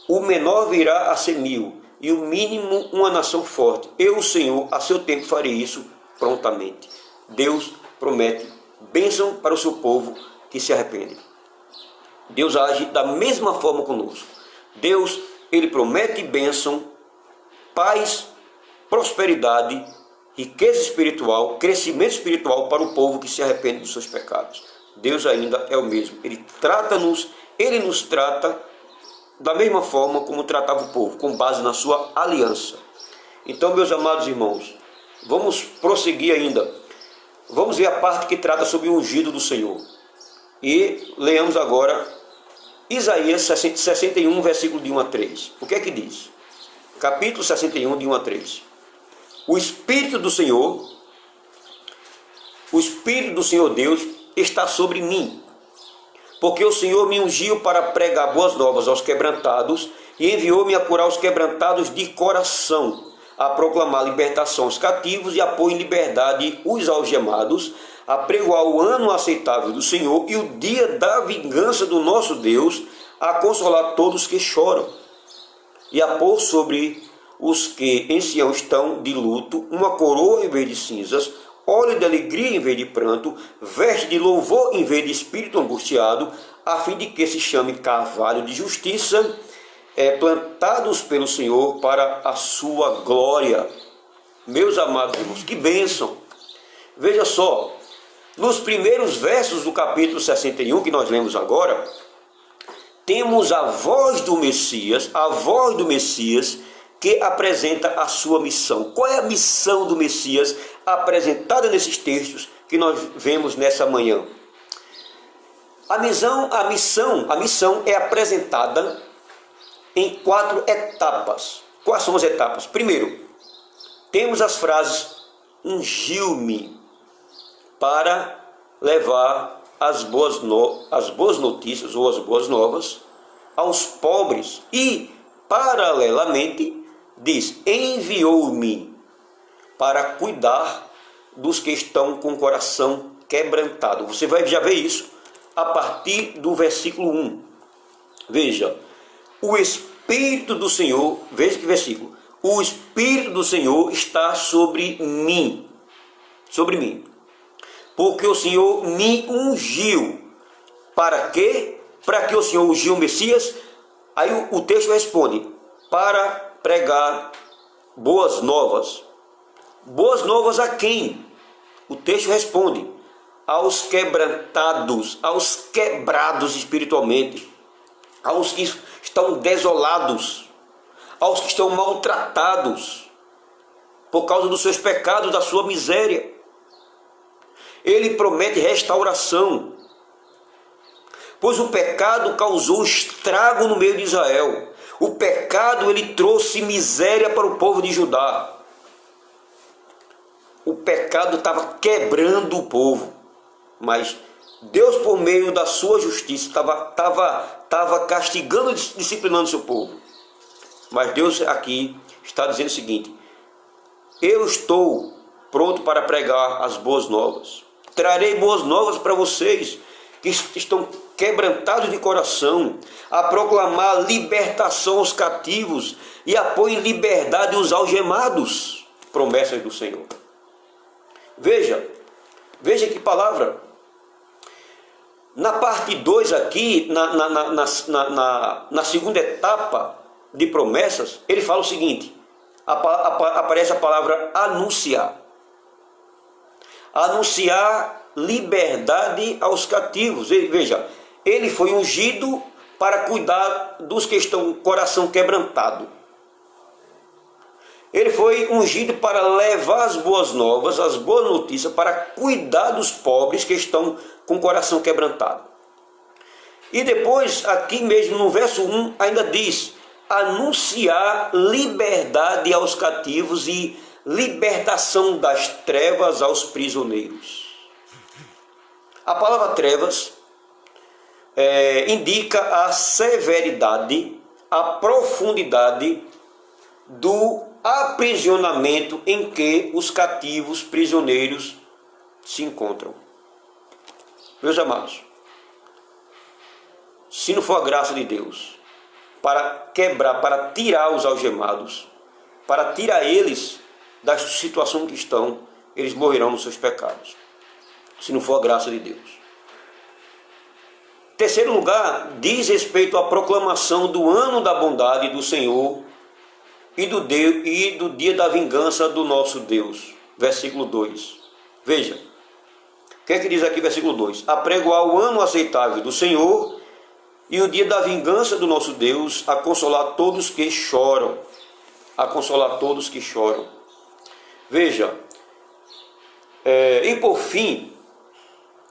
O menor virá a ser 1000, e o mínimo uma nação forte. Eu, o Senhor, a seu tempo farei isso prontamente. Deus promete bênção para o seu povo que se arrepende. Deus age da mesma forma conosco. Deus, ele promete bênção, paz, prosperidade, riqueza espiritual, crescimento espiritual para o povo que se arrepende dos seus pecados. Deus ainda é o mesmo. Ele nos trata da mesma forma como tratava o povo, com base na sua aliança. Então, meus amados irmãos, vamos prosseguir ainda. Vamos ver a parte que trata sobre o ungido do Senhor. E leamos agora Isaías 61, versículo de 1 a 3. O que é que diz? Capítulo 61, de 1 a 3. O Espírito do Senhor Deus está sobre mim, porque o Senhor me ungiu para pregar boas novas aos quebrantados e enviou-me a curar os quebrantados de coração, a proclamar libertação aos cativos e a pôr em liberdade os algemados, a pregoar o ano aceitável do Senhor e o dia da vingança do nosso Deus, a consolar todos que choram e a pôr sobre os que em Sião estão de luto uma coroa em vez de cinzas, óleo de alegria em vez de pranto, veste de louvor em vez de espírito angustiado, a fim de que se chame carvalho de justiça, plantados pelo Senhor para a sua glória. Meus amados irmãos, que bênção! Veja só, nos primeiros versos do capítulo 61 que nós lemos agora, temos a voz do Messias que apresenta a sua missão. Qual é a missão do Messias apresentada nesses textos que nós vemos nessa manhã? A missão é apresentada em 4 etapas. Quais são as etapas? Primeiro, temos as frases ungiu-me, para levar as boas notícias ou as boas novas aos pobres, e paralelamente diz enviou-me para cuidar dos que estão com o coração quebrantado. Você vai já ver isso a partir do versículo 1. Veja, o Espírito do Senhor, veja que versículo, o Espírito do Senhor está sobre mim, porque o Senhor me ungiu. Para quê? Para que o Senhor ungiu o Messias? Aí o texto responde, para pregar boas novas. Boas novas a quem? O texto responde, aos quebrantados, aos quebrados espiritualmente, aos que estão desolados, aos que estão maltratados por causa dos seus pecados, da sua miséria. Ele promete restauração, pois o pecado causou estrago no meio de Israel. O pecado, ele trouxe miséria para o povo de Judá. O pecado estava quebrando o povo, mas Deus, por meio da sua justiça, estava castigando, disciplinando o seu povo. Mas Deus aqui está dizendo o seguinte: eu estou pronto para pregar as boas novas. Trarei boas novas para vocês que estão quebrantados de coração, a proclamar libertação aos cativos e a pôr em liberdade os algemados. Promessas do Senhor. Veja que palavra. Na parte 2 aqui, na segunda etapa de promessas, ele fala o seguinte: aparece a palavra anunciar. Anunciar liberdade aos cativos. Veja, ele foi ungido para cuidar dos que estão com o coração quebrantado. Ele foi ungido para levar as boas novas, as boas notícias, para cuidar dos pobres que estão com o coração quebrantado. E depois, aqui mesmo no verso 1, ainda diz: anunciar liberdade aos cativos e libertação das trevas aos prisioneiros. A palavra trevas indica a severidade, a profundidade do aprisionamento em que os cativos prisioneiros se encontram. Meus amados, se não for a graça de Deus para quebrar, para tirar os algemados, para tirar eles da situação que estão, eles morrerão nos seus pecados, se não for a graça de Deus. Terceiro lugar, diz respeito à proclamação do ano da bondade do Senhor e do dia da vingança do nosso Deus. Versículo 2. Veja, o que é que diz aqui versículo 2? Apregoar o ano aceitável do Senhor e o dia da vingança do nosso Deus, a consolar todos que choram. A consolar todos que choram. Veja, e por fim,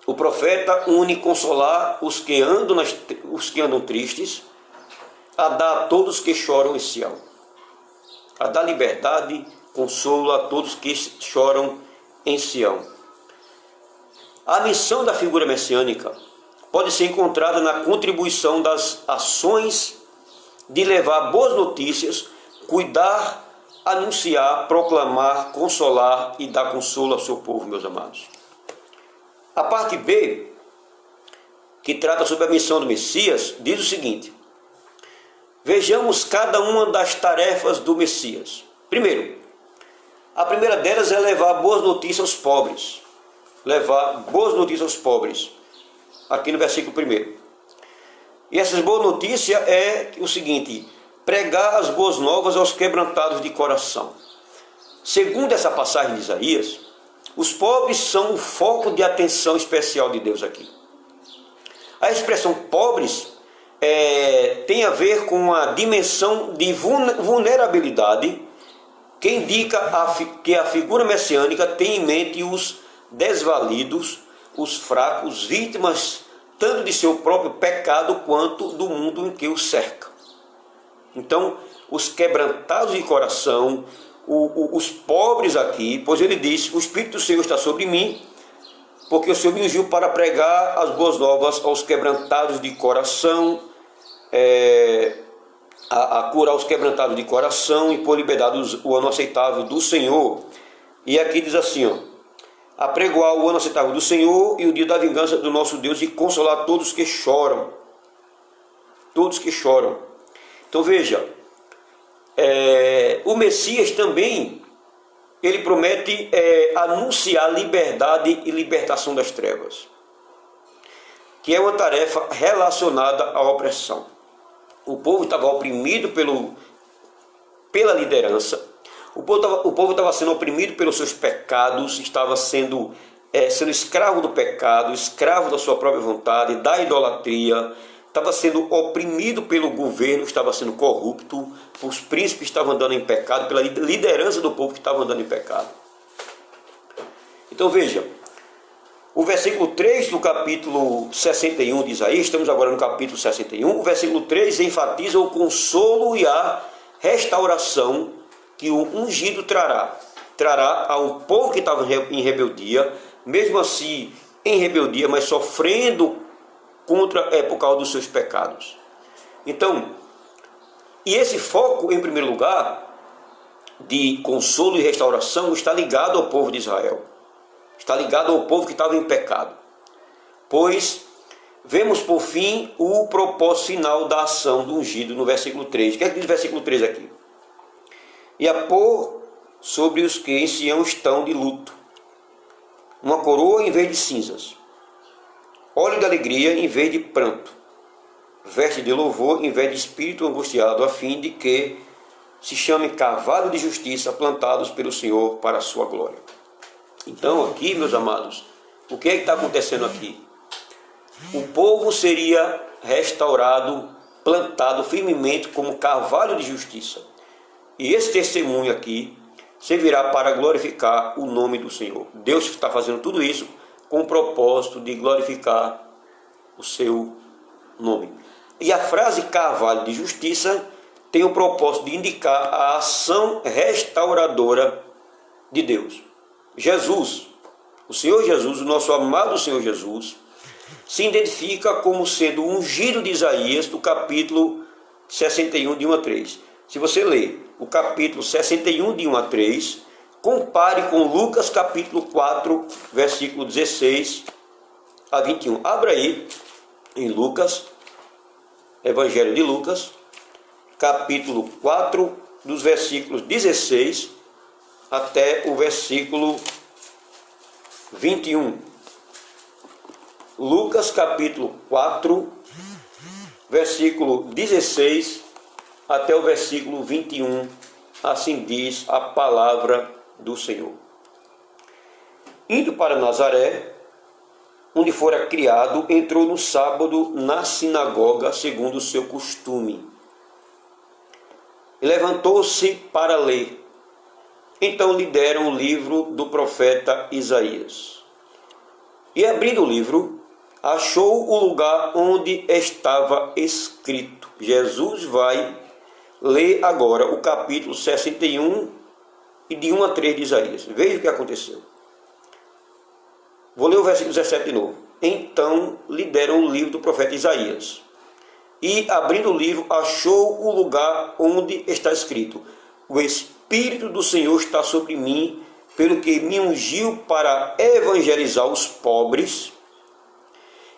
o profeta une consolar os que andam tristes, a dar a todos que choram em Sião. A dar liberdade, consolo a todos que choram em Sião. A missão da figura messiânica pode ser encontrada na contribuição das ações de levar boas notícias, cuidar, anunciar, proclamar, consolar e dar consolo ao seu povo, meus amados. A parte B, que trata sobre a missão do Messias, diz o seguinte: vejamos cada uma das tarefas do Messias. Primeiro, a primeira delas é levar boas notícias aos pobres. Levar boas notícias aos pobres. Aqui no versículo 1. E essas boas notícias é o seguinte: pregar as boas novas aos quebrantados de coração. Segundo essa passagem de Isaías, os pobres são o foco de atenção especial de Deus aqui. A expressão pobres tem a ver com a dimensão de vulnerabilidade que indica que a figura messiânica tem em mente os desvalidos, os fracos, vítimas tanto de seu próprio pecado quanto do mundo em que os cerca. Então, os quebrantados de coração, os pobres aqui, pois ele disse: o Espírito do Senhor está sobre mim, porque o Senhor me ungiu para pregar as boas novas aos quebrantados de coração, a curar os quebrantados de coração e pôr liberdade o ano aceitável do Senhor. E aqui diz assim, ó: apregoar o ano aceitável do Senhor e o dia da vingança do nosso Deus e consolar todos que choram. Todos que choram. Então veja, o Messias também, ele promete anunciar liberdade e libertação das trevas, que é uma tarefa relacionada à opressão. O povo estava oprimido pela liderança, o povo estava sendo oprimido pelos seus pecados, estava sendo sendo escravo do pecado, escravo da sua própria vontade, da idolatria, estava sendo oprimido pelo governo, estava sendo corrupto, os príncipes estavam andando em pecado, pela liderança do povo que estava andando em pecado. Então veja, o versículo 3 do capítulo 61 de Isaías, estamos agora no capítulo 61, o versículo 3 enfatiza o consolo e a restauração que o ungido trará a um povo que estava em rebeldia, mesmo assim em rebeldia, mas sofrendo por causa dos seus pecados. Então, e esse foco, em primeiro lugar, de consolo e restauração, está ligado ao povo de Israel. Está ligado ao povo que estava em pecado. Pois vemos por fim o propósito final da ação do ungido no versículo 3. O que é que diz o versículo 3 aqui? E a pôr sobre os que em Sião estão de luto uma coroa em vez de cinzas, óleo de alegria em vez de pranto, veste de louvor em vez de espírito angustiado, a fim de que se chame cavalo de justiça plantados pelo Senhor para a sua glória. Então aqui, meus amados, o que é que está acontecendo aqui? O povo seria restaurado, plantado firmemente como cavalo de justiça. E esse testemunho aqui servirá para glorificar o nome do Senhor. Deus está fazendo tudo isso com o propósito de glorificar o seu nome. E a frase cavalo de justiça tem o propósito de indicar a ação restauradora de Deus. Jesus, o Senhor Jesus, o nosso amado Senhor Jesus, se identifica como sendo o ungido de Isaías do capítulo 61, de 1 a 3. Se você ler o capítulo 61, de 1 a 3, compare com Lucas capítulo 4, versículo 16 a 21. Abra aí em Lucas, Evangelho de Lucas, capítulo 4, dos versículos 16 até o versículo 21. Lucas capítulo 4, versículo 16 até o versículo 21, assim diz a palavra do Senhor. Indo para Nazaré, onde fora criado, entrou no sábado na sinagoga, segundo o seu costume. E levantou-se para ler. Então lhe deram o livro do profeta Isaías. E abrindo o livro, achou o lugar onde estava escrito. Jesus vai ler agora o capítulo 61 e de 1 a 3 de Isaías. Veja o que aconteceu. Vou ler o versículo 17 de novo. Então lhe deram o livro do profeta Isaías. E abrindo o livro, achou o lugar onde está escrito: o Espírito do Senhor está sobre mim, pelo que me ungiu para evangelizar os pobres,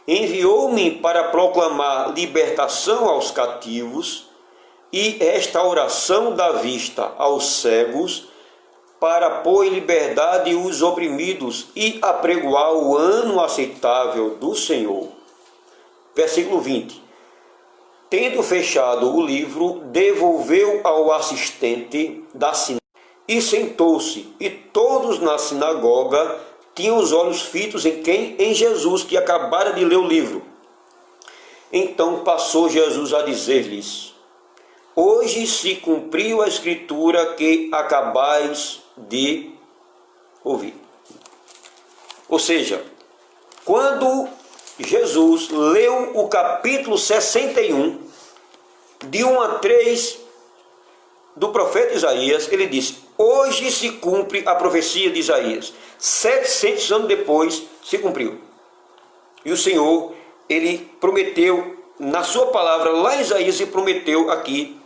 enviou-me para proclamar libertação aos cativos e restauração da vista aos cegos, para pôr em liberdade os oprimidos e apregoar o ano aceitável do Senhor. Versículo 20. Tendo fechado o livro, devolveu ao assistente da sinagoga e sentou-se, e todos na sinagoga tinham os olhos fitos em quem? Em Jesus, que acabara de ler o livro. Então passou Jesus a dizer-lhes: hoje se cumpriu a escritura que acabais de ouvir. Ou seja, quando Jesus leu o capítulo 61, de 1 a 3 do profeta Isaías, ele disse: hoje se cumpre a profecia de Isaías. 700 anos depois se cumpriu. E o Senhor, ele prometeu na sua palavra lá em Isaías, e prometeu aqui,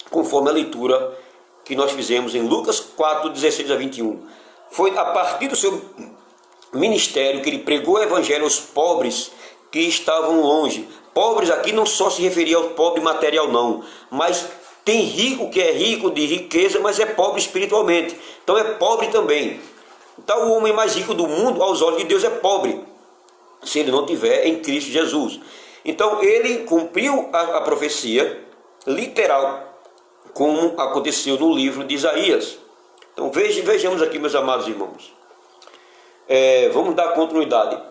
conforme a leitura que nós fizemos em Lucas 4, 16 a 21. Foi a partir do seu ministério que ele pregou o evangelho aos pobres que estavam longe. Pobres aqui não só se referia ao pobre material não, mas tem rico que é rico de riqueza, mas é pobre espiritualmente, então é pobre também. Então o homem mais rico do mundo aos olhos de Deus é pobre, se ele não tiver em Cristo Jesus. Então ele cumpriu a profecia literal, como aconteceu no livro de Isaías. Então vejamos aqui, meus amados irmãos. Vamos dar continuidade.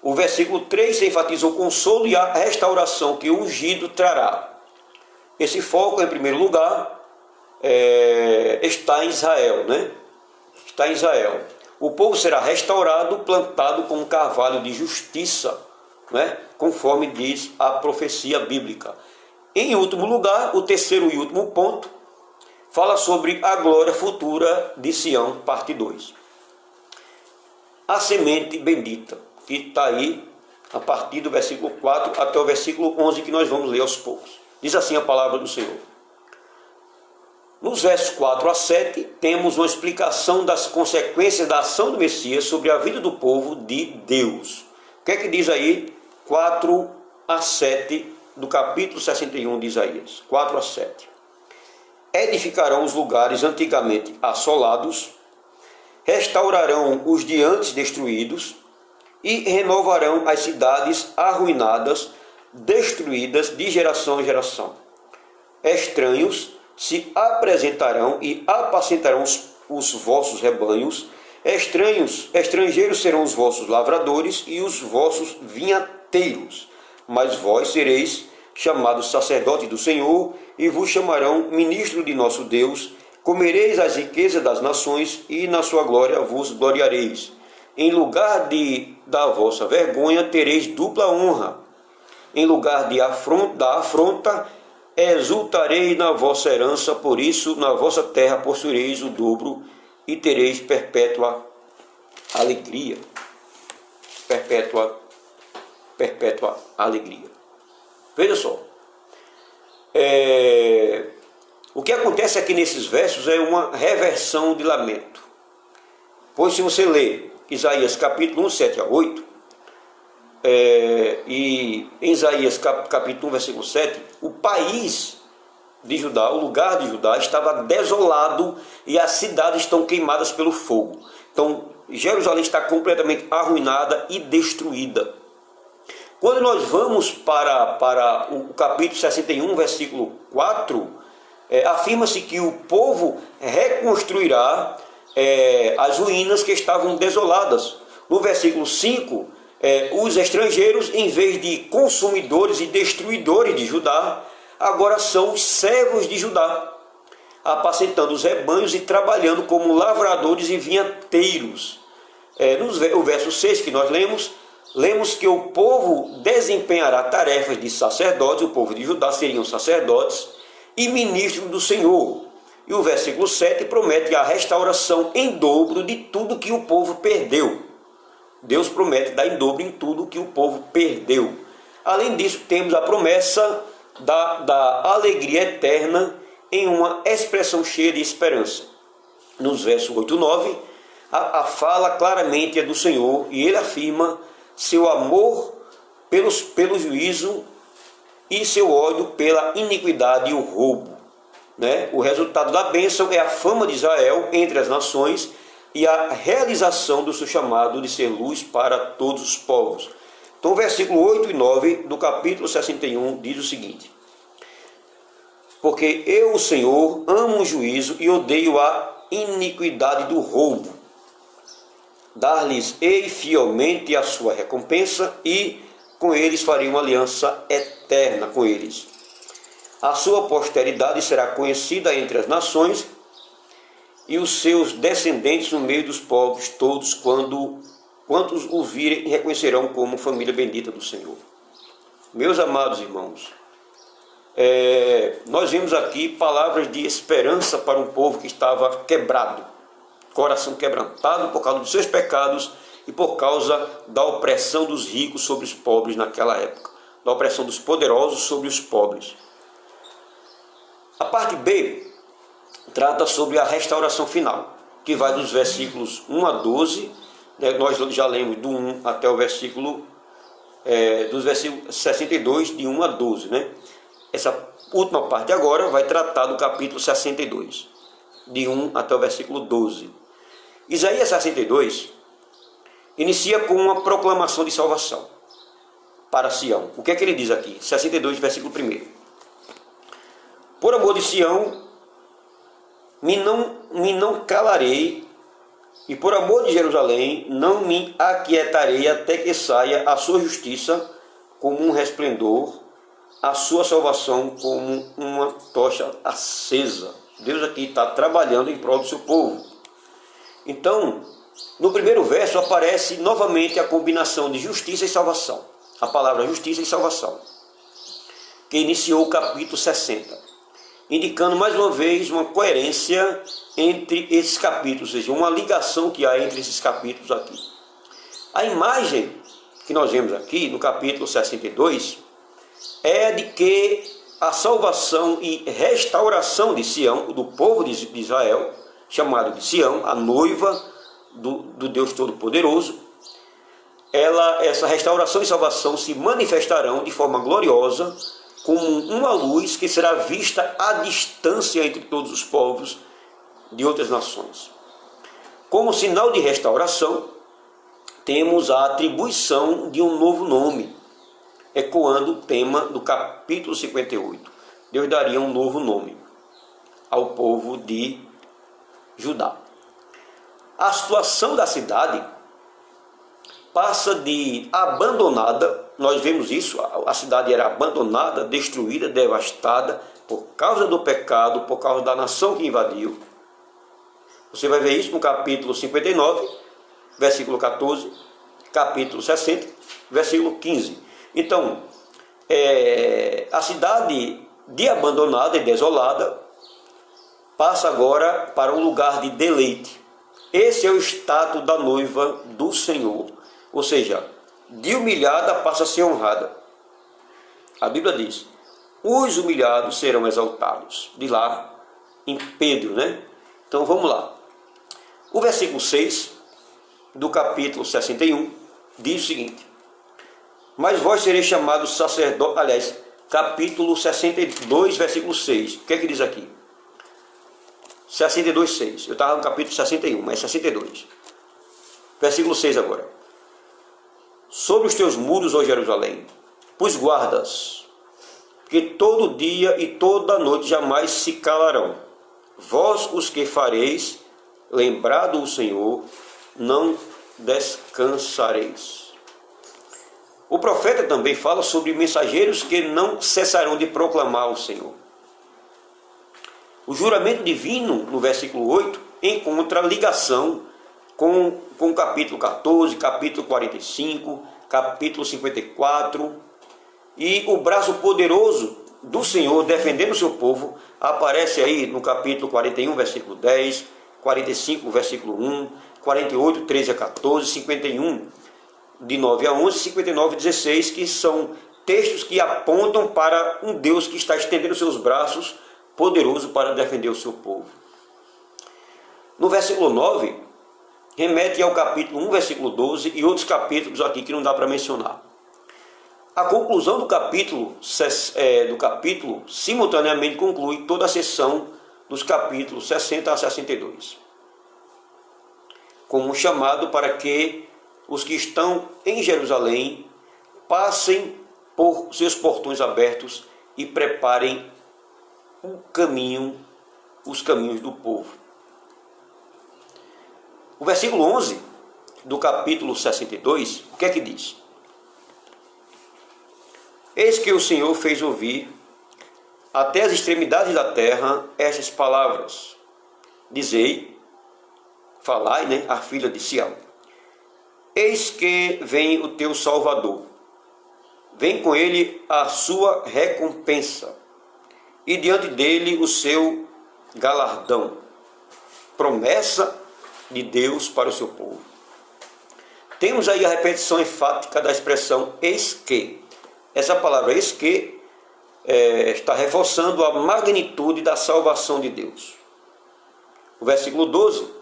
O versículo 3 enfatiza o consolo e a restauração que o ungido trará. Esse foco, em primeiro lugar, está em Israel, né? Está em Israel. O povo será restaurado, plantado como um carvalho de justiça, né? Conforme diz a profecia bíblica. Em último lugar, o terceiro e último ponto, fala sobre a glória futura de Sião, parte 2. A semente bendita, que está aí a partir do versículo 4 até o versículo 11, que nós vamos ler aos poucos. Diz assim a palavra do Senhor. Nos versos 4 a 7, temos uma explicação das consequências da ação do Messias sobre a vida do povo de Deus. O que é que diz aí 4 a 7 do capítulo 61 de Isaías? 4 a 7. Edificarão os lugares antigamente assolados, restaurarão os de antes destruídos e renovarão as cidades arruinadas, destruídas de geração em geração. Estranhos se apresentarão e apacentarão os vossos rebanhos, estrangeiros serão os vossos lavradores e os vossos vinhateiros, mas vós sereis chamados sacerdotes do Senhor e vos chamarão ministro de nosso Deus. Comereis as riquezas das nações e na sua glória vos gloriareis. Em lugar da vossa vergonha tereis dupla honra. Em lugar da afronta exultarei na vossa herança, por isso na vossa terra possuireis o dobro e tereis perpétua alegria. Perpétua alegria. Veja só. O que acontece aqui nesses versos é uma reversão de lamento. Pois se você ler Isaías capítulo 1, 7 a 8, e em Isaías capítulo 1, versículo 7, o país de Judá, o lugar de Judá estava desolado e as cidades estão queimadas pelo fogo. Então Jerusalém está completamente arruinada e destruída. Quando nós vamos para o capítulo 61, versículo 4, afirma-se que o povo reconstruirá as ruínas que estavam desoladas. No versículo 5, os estrangeiros, em vez de consumidores e destruidores de Judá, agora são os servos de Judá, apacentando os rebanhos e trabalhando como lavradores e vinhateiros. No verso 6 que nós lemos que o povo desempenhará tarefas de sacerdotes, o povo de Judá seriam sacerdotes e ministros do Senhor. E o versículo 7 promete a restauração em dobro de tudo que o povo perdeu. Deus promete dar em dobro em tudo que o povo perdeu. Além disso, temos a promessa da alegria eterna em uma expressão cheia de esperança. Nos versos 8 e 9, a fala claramente é do Senhor e ele afirma seu amor pelo juízo e seu ódio pela iniquidade e o roubo. O resultado da bênção é a fama de Israel entre as nações e a realização do seu chamado de ser luz para todos os povos. Então, versículo 8 e 9 do capítulo 61 diz o seguinte: porque eu, o Senhor, amo o juízo e odeio a iniquidade do roubo. Dar-lhes-ei fielmente a sua recompensa e com eles farei uma aliança eterna com eles. A sua posteridade será conhecida entre as nações e os seus descendentes no meio dos povos todos, quantos o virem reconhecerão como família bendita do Senhor. Meus amados irmãos, nós vemos aqui palavras de esperança para um povo que estava quebrado, coração quebrantado por causa dos seus pecados e por causa da opressão dos ricos sobre os pobres naquela época, da opressão dos poderosos sobre os pobres. A parte B trata sobre a restauração final, que vai dos versículos 1 a 12, nós já lemos do 1 até o versículo, dos versículos 62, de 1 a 12. Essa última parte agora vai tratar do capítulo 62, de 1 até o versículo 12. Isaías 62 inicia com uma proclamação de salvação para Sião. O que é que ele diz aqui? 62, versículo 1. Por amor de Sião, me não calarei E por amor de Jerusalém, não me aquietarei até que saia a sua justiça como um resplendor, a sua salvação como uma tocha acesa. Deus aqui está trabalhando em prol do seu povo. Então, no primeiro verso aparece novamente a combinação de justiça e salvação. A palavra justiça e salvação, que iniciou o capítulo 60, indicando mais uma vez uma coerência entre esses capítulos, ou seja, uma ligação que há entre esses capítulos aqui. A imagem que nós vemos aqui no capítulo 62 é de que a salvação e restauração de Sião, do povo de Israel, chamado de Sião, a noiva do Deus Todo-Poderoso, essa restauração e salvação se manifestarão de forma gloriosa como uma luz que será vista à distância entre todos os povos de outras nações. Como sinal de restauração, temos a atribuição de um novo nome, ecoando o tema do capítulo 58. Deus daria um novo nome ao povo de Judá. A situação da cidade passa de abandonada, nós vemos isso, a cidade era abandonada, destruída, devastada, por causa do pecado, por causa da nação que invadiu. Você vai ver isso no capítulo 59, versículo 14, capítulo 60, versículo 15. Então, a cidade de abandonada e desolada passa agora para um lugar de deleite. Esse é o status da noiva do Senhor. Ou seja, de humilhada passa a ser honrada. A Bíblia diz: os humilhados serão exaltados. De lá em Pedro, né? Então vamos lá. O versículo 6 do capítulo 61 diz o seguinte: mas vós sereis chamados sacerdotes. Aliás, capítulo 62, versículo 6. O que é que diz aqui? 62, 6. Eu estava no capítulo 61, mas 62. Versículo 6 agora. Sobre os teus muros, ó Jerusalém, pus guardas, que todo dia e toda noite jamais se calarão. Vós os que fareis, lembrado o Senhor, não descansareis. O profeta também fala sobre mensageiros que não cessarão de proclamar o Senhor. O juramento divino, no versículo 8, encontra ligação com o capítulo 14, capítulo 45, capítulo 54, e o braço poderoso do Senhor defendendo o seu povo aparece aí no capítulo 41, versículo 10, 45, versículo 1, 48, 13 a 14, 51, de 9 a 11, 59 a 16, que são textos que apontam para um Deus que está estendendo seus braços poderoso para defender o seu povo. No versículo 9, remete ao capítulo 1, versículo 12 e outros capítulos aqui que não dá para mencionar. A conclusão do capítulo simultaneamente conclui toda a seção dos capítulos 60 a 62, como um chamado para que os que estão em Jerusalém passem por seus portões abertos e preparem os caminhos do povo. O versículo 11 do capítulo 62, o que é que diz? Eis que o Senhor fez ouvir até as extremidades da terra estas palavras. Dizei, falai, né, a filha de Sião. Eis que vem o teu Salvador. Vem com ele a sua recompensa. E diante dele o seu galardão. Promessa de Deus para o seu povo. Temos aí a repetição enfática da expressão eis que. Essa palavra eis que está reforçando a magnitude da salvação de Deus. O versículo 12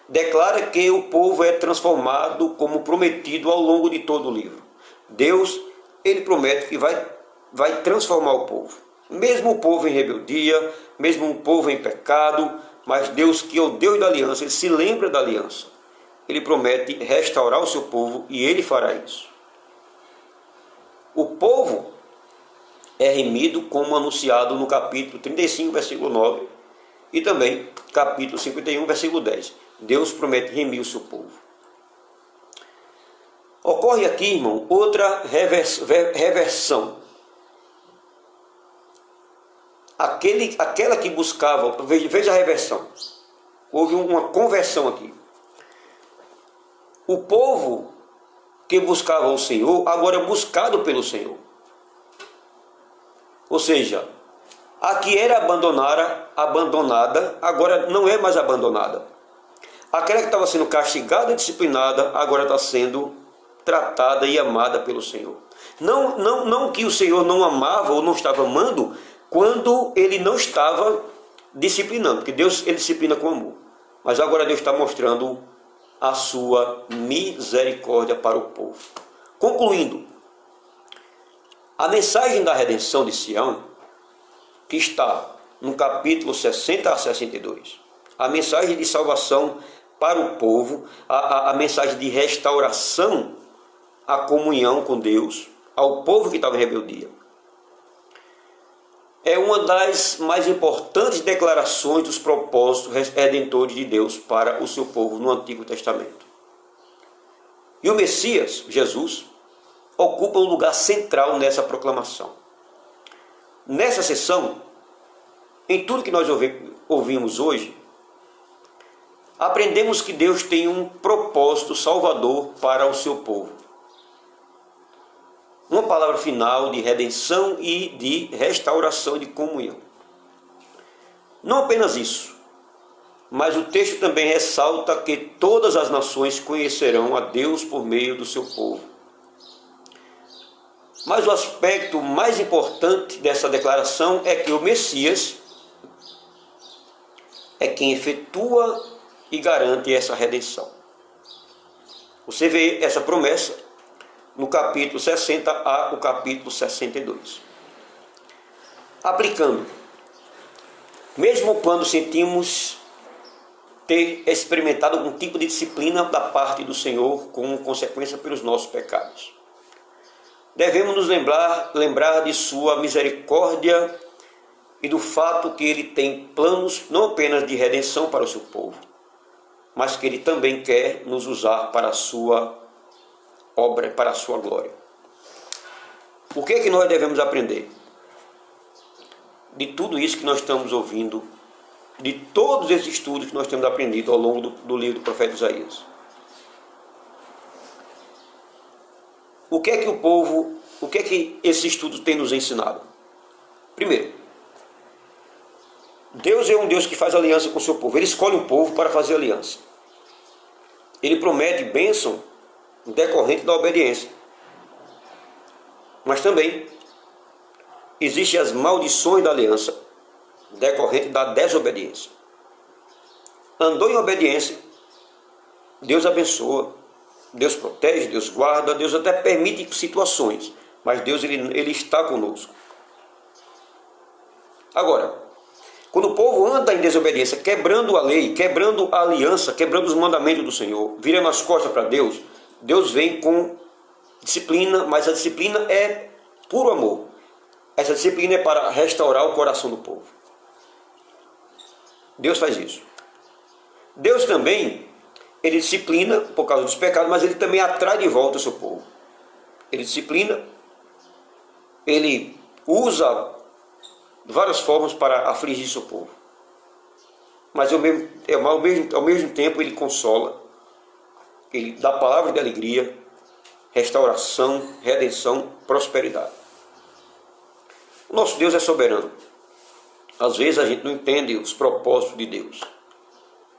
declara que o povo é transformado como prometido ao longo de todo o livro. Deus, ele promete que vai transformar o povo. Mesmo o povo em rebeldia, mesmo o povo em pecado, mas Deus, que é o Deus da aliança, ele se lembra da aliança. Ele promete restaurar o seu povo e ele fará isso. O povo é remido como anunciado no capítulo 35, versículo 9 e também capítulo 51, versículo 10. Deus promete remir o seu povo. Ocorre aqui, irmão, outra reversão. Aquela que buscava, veja a reversão. Houve uma conversão aqui. O povo que buscava o Senhor, agora é buscado pelo Senhor. Ou seja, a que era abandonada, agora não é mais abandonada. Aquela que estava sendo castigada e disciplinada, agora está sendo tratada e amada pelo Senhor. Não que o Senhor não amava ou não estava amando quando ele não estava disciplinando, porque Deus ele disciplina com amor. Mas agora Deus está mostrando a sua misericórdia para o povo. Concluindo, a mensagem da redenção de Sião, que está no capítulo 60 a 62, a mensagem de salvação para o povo, a mensagem de restauração à comunhão com Deus, ao povo que estava em rebeldia, é uma das mais importantes declarações dos propósitos redentores de Deus para o seu povo no Antigo Testamento. E o Messias, Jesus, ocupa um lugar central nessa proclamação. Nessa sessão, em tudo que nós ouvimos hoje, aprendemos que Deus tem um propósito salvador para o seu povo. Uma palavra final de redenção e de restauração e de comunhão. Não apenas isso, mas o texto também ressalta que todas as nações conhecerão a Deus por meio do seu povo. Mas o aspecto mais importante dessa declaração é que o Messias é quem efetua e garante essa redenção. Você vê essa promessa no capítulo 60 a o capítulo 62. Aplicando, mesmo quando sentimos ter experimentado algum tipo de disciplina da parte do Senhor como consequência pelos nossos pecados, devemos nos lembrar de sua misericórdia e do fato que ele tem planos não apenas de redenção para o seu povo, mas que ele também quer nos usar para a sua obra, para a sua glória. O que é que nós devemos aprender de tudo isso que nós estamos ouvindo, de todos esses estudos que nós temos aprendido ao longo do livro do profeta Isaías? O que é que esse estudo tem nos ensinado? Primeiro, Deus é um Deus que faz aliança com o seu povo. Ele escolhe um povo para fazer aliança. Ele promete bênção decorrente da obediência. Mas também existem as maldições da aliança decorrente da desobediência. Andou em obediência, Deus abençoa, Deus protege, Deus guarda, Deus até permite situações, mas Deus ele está conosco. Agora, quando o povo anda em desobediência, quebrando a lei, quebrando a aliança, quebrando os mandamentos do Senhor, virando as costas para Deus, Deus vem com disciplina, mas a disciplina é puro amor. Essa disciplina é para restaurar o coração do povo. Deus faz isso. Deus também, ele disciplina por causa dos pecados, mas ele também atrai de volta o seu povo. Ele disciplina, ele usa várias formas para afligir seu povo. Mas ao mesmo tempo ele consola, ele dá palavra de alegria, restauração, redenção, prosperidade. O nosso Deus é soberano. Às vezes a gente não entende os propósitos de Deus.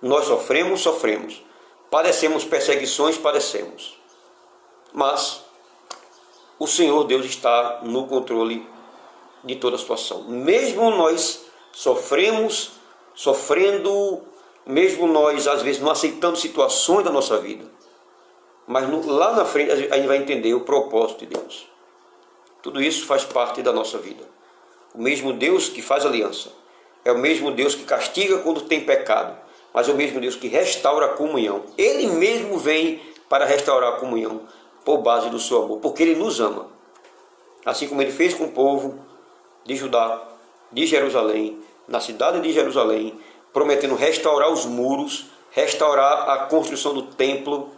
Nós sofremos. Padecemos perseguições, padecemos. Mas o Senhor Deus está no controle de toda a situação. Mesmo nós sofrendo, mesmo nós às vezes não aceitando situações da nossa vida, mas lá na frente a gente vai entender o propósito de Deus. Tudo isso faz parte da nossa vida. O mesmo Deus que faz aliança é o mesmo Deus que castiga quando tem pecado, mas é o mesmo Deus que restaura a comunhão. Ele mesmo vem para restaurar a comunhão por base do seu amor, porque ele nos ama. Assim como ele fez com o povo de Judá, de Jerusalém, na cidade de Jerusalém, prometendo restaurar os muros restaurar a construção do templo,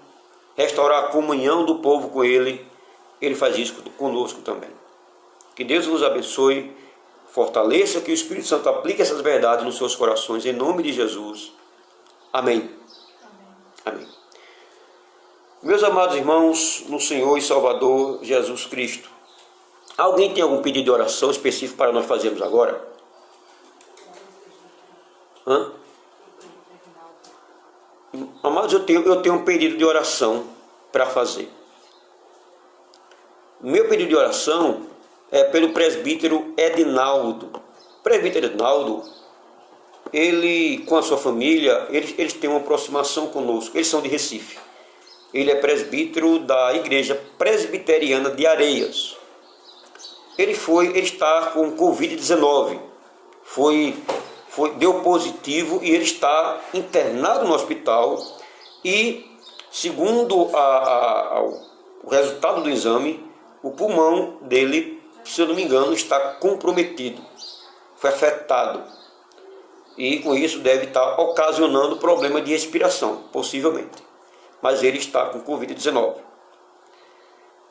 restaurar a comunhão do povo com Ele. Ele faz isso conosco também. Que Deus vos abençoe, fortaleça, que o Espírito Santo aplique essas verdades nos seus corações, em nome de Jesus. Amém. Amém. Meus amados irmãos, no Senhor e Salvador Jesus Cristo, alguém tem algum pedido de oração específico para nós fazermos agora? Amados, eu tenho um pedido de oração para fazer. Meu pedido de oração é pelo presbítero Edinaldo. O presbítero Edinaldo, ele com a sua família, eles têm uma aproximação conosco. Eles são de Recife. Ele é presbítero da Igreja Presbiteriana de Areias. Ele está com Covid-19. Deu positivo e ele está internado no hospital. E, segundo o resultado do exame, o pulmão dele, se eu não me engano, está comprometido. Foi afetado. E com isso deve estar ocasionando problema de respiração, possivelmente. Mas ele está com Covid-19.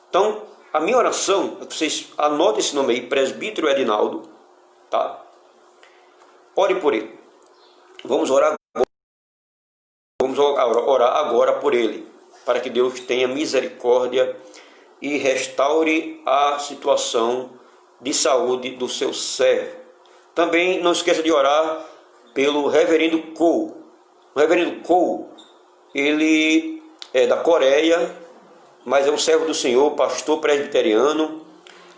Então, a minha oração, é que vocês anotem esse nome aí, presbítero Edinaldo, tá? Ore por ele. Vamos orar agora por ele, para que Deus tenha misericórdia e restaure a situação de saúde do seu servo. Também não esqueça de orar pelo reverendo Cole. O reverendo Cole, ele é da Coreia, mas é um servo do Senhor, pastor presbiteriano.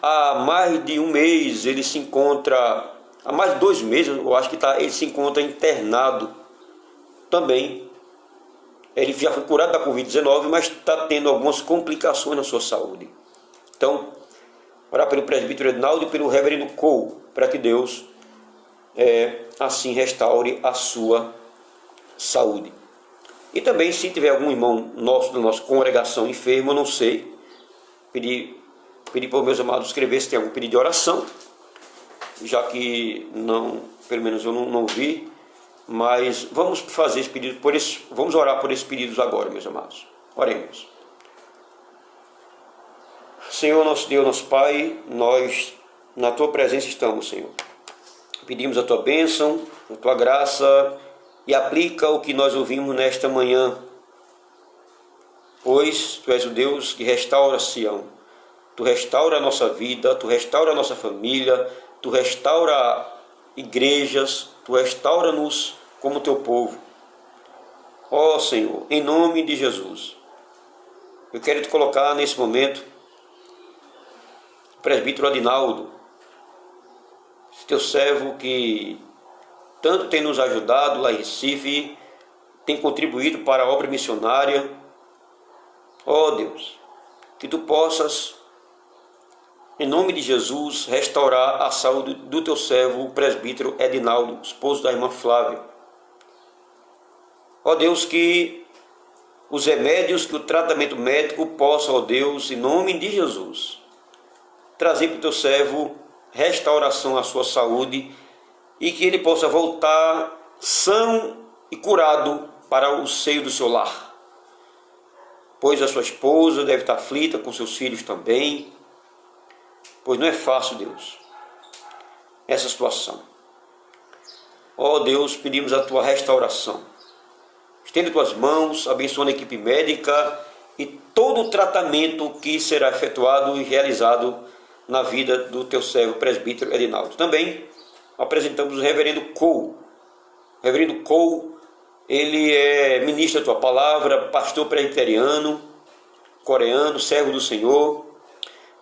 Há mais de um mês ele se encontra, há mais de 2 meses, eu acho que ele se encontra internado também. Ele já foi curado da Covid-19, mas está tendo algumas complicações na sua saúde. Então, orar pelo presbítero Edinaldo e pelo reverendo Cole, para que Deus assim restaure a sua saúde. E também, se tiver algum irmão nosso, da nossa congregação enfermo, eu não sei, pedir para os meus amados escrever se tem algum pedido de oração, já que não, pelo menos eu não vi. Mas vamos fazer esse pedido, vamos orar por esses pedidos agora, meus amados. Oremos. Senhor, nosso Deus, nosso Pai, nós na Tua presença estamos, Senhor. Pedimos a Tua bênção, a Tua graça, e aplica o que nós ouvimos nesta manhã. Pois Tu és o Deus que restaura Sião. Tu restaura a nossa vida, Tu restaura a nossa família, Tu restaura igrejas, Tu restaura-nos como Teu povo. Ó Senhor, em nome de Jesus, eu quero Te colocar nesse momento o presbítero Edinaldo, Teu servo que tanto tem nos ajudado lá em Recife, tem contribuído para a obra missionária. Ó Deus, que Tu possas, em nome de Jesus, restaurar a saúde do Teu servo, o presbítero Edinaldo, esposo da irmã Flávia. Ó Deus, que os remédios, que o tratamento médico possa, ó Deus, em nome de Jesus, trazer para o Teu servo restauração à sua saúde e que ele possa voltar são e curado para o seio do seu lar. Pois a sua esposa deve estar aflita com seus filhos também, pois não é fácil, Deus, essa situação. Ó Deus, pedimos a Tua restauração. Estende Tuas mãos, abençoa a equipe médica e todo o tratamento que será efetuado e realizado na vida do Teu servo presbítero Edinaldo. Também apresentamos o reverendo Cole. O reverendo Cole, ele é ministro da Tua palavra, pastor presbiteriano, coreano, servo do Senhor.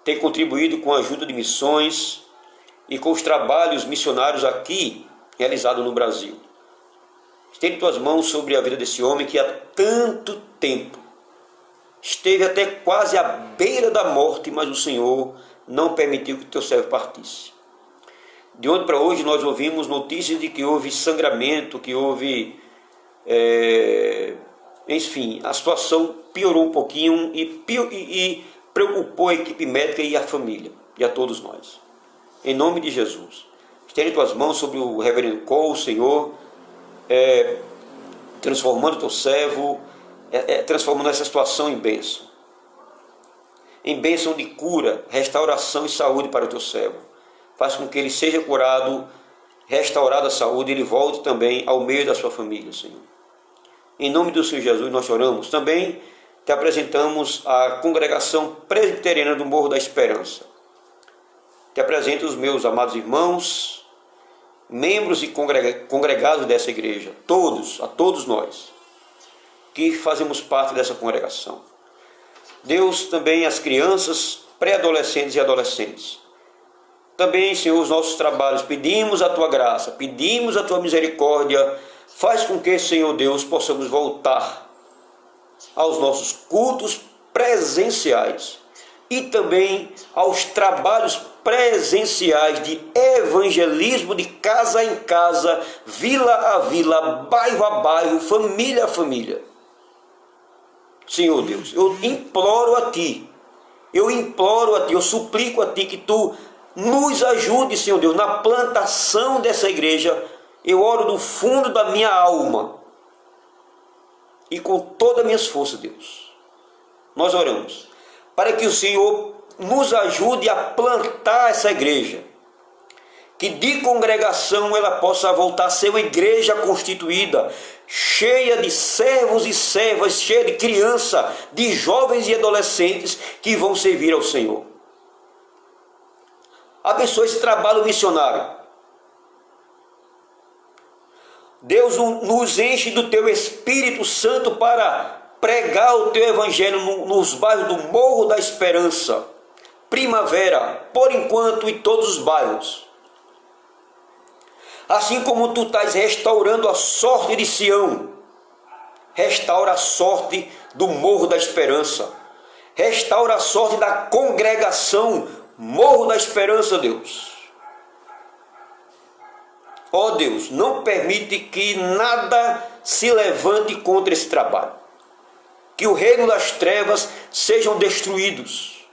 Tem contribuído com a ajuda de missões e com os trabalhos missionários aqui realizados no Brasil. Estende Tuas mãos sobre a vida desse homem que há tanto tempo esteve até quase à beira da morte, mas o Senhor não permitiu que Teu servo partisse. De ontem para hoje nós ouvimos notícias de que houve sangramento, que houve... enfim, a situação piorou um pouquinho e preocupou a equipe médica e a família, e a todos nós. Em nome de Jesus, estende Tuas mãos sobre o reverendo Cole, Senhor, transformando o teu servo, transformando essa situação em bênção. Em bênção de cura, restauração e saúde para o teu servo. Faz com que ele seja curado, restaurada a saúde, e ele volte também ao meio da sua família, Senhor. Em nome do Senhor Jesus nós oramos. Também te apresentamos a congregação presbiteriana do Morro da Esperança. Te apresento os meus amados irmãos, membros e congregados dessa igreja, a todos nós que fazemos parte dessa congregação. Deus, também as crianças, pré-adolescentes e adolescentes. Também, Senhor, os nossos trabalhos, pedimos a Tua graça, pedimos a Tua misericórdia. Faz com que, Senhor Deus, possamos voltar aos nossos cultos presenciais e também aos trabalhos presenciais de evangelismo de casa em casa, vila a vila, bairro a bairro, família a família. Senhor Deus, eu imploro a Ti, eu suplico a Ti que Tu nos ajude, Senhor Deus, na plantação dessa igreja. Eu oro do fundo da minha alma e com todas as minhas forças, Deus. Nós oramos para que o Senhor nos ajude a plantar essa igreja, que de congregação ela possa voltar a ser uma igreja constituída, cheia de servos e servas, cheia de criança, de jovens e adolescentes que vão servir ao Senhor. Abençoe esse trabalho missionário. Deus nos enche do Teu Espírito Santo para pregar o Teu Evangelho nos bairros do Morro da Esperança, Primavera, Por Enquanto e todos os bairros. Assim como Tu estás restaurando a sorte de Sião, restaura a sorte do Morro da Esperança, restaura a sorte da congregação Morro da Esperança, Deus. Ó Deus, não permite que nada se levante contra esse trabalho. Que o reino das trevas sejam destruídos.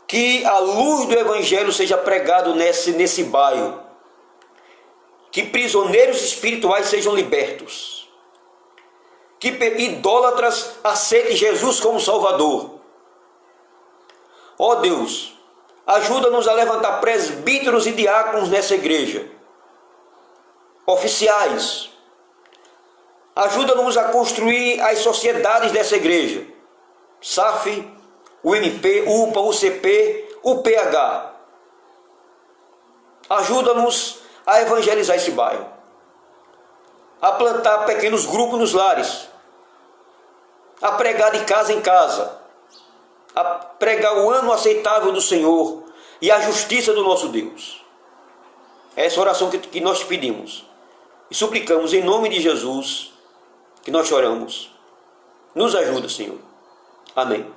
Que a luz do Evangelho seja pregado nesse bairro. Que prisioneiros espirituais sejam libertos. Que idólatras aceitem Jesus como Salvador. Ó Deus, ajuda-nos a levantar presbíteros e diáconos nessa igreja. Oficiais. Ajuda-nos a construir as sociedades dessa igreja. SAF, UMP, UPA, UCP, UPH. Ajuda-nos a evangelizar esse bairro. A plantar pequenos grupos nos lares. A pregar de casa em casa. A pregar o ano aceitável do Senhor e a justiça do nosso Deus. É essa oração que nós pedimos e suplicamos em nome de Jesus, que nós choramos. Nos ajuda, Senhor. Amém.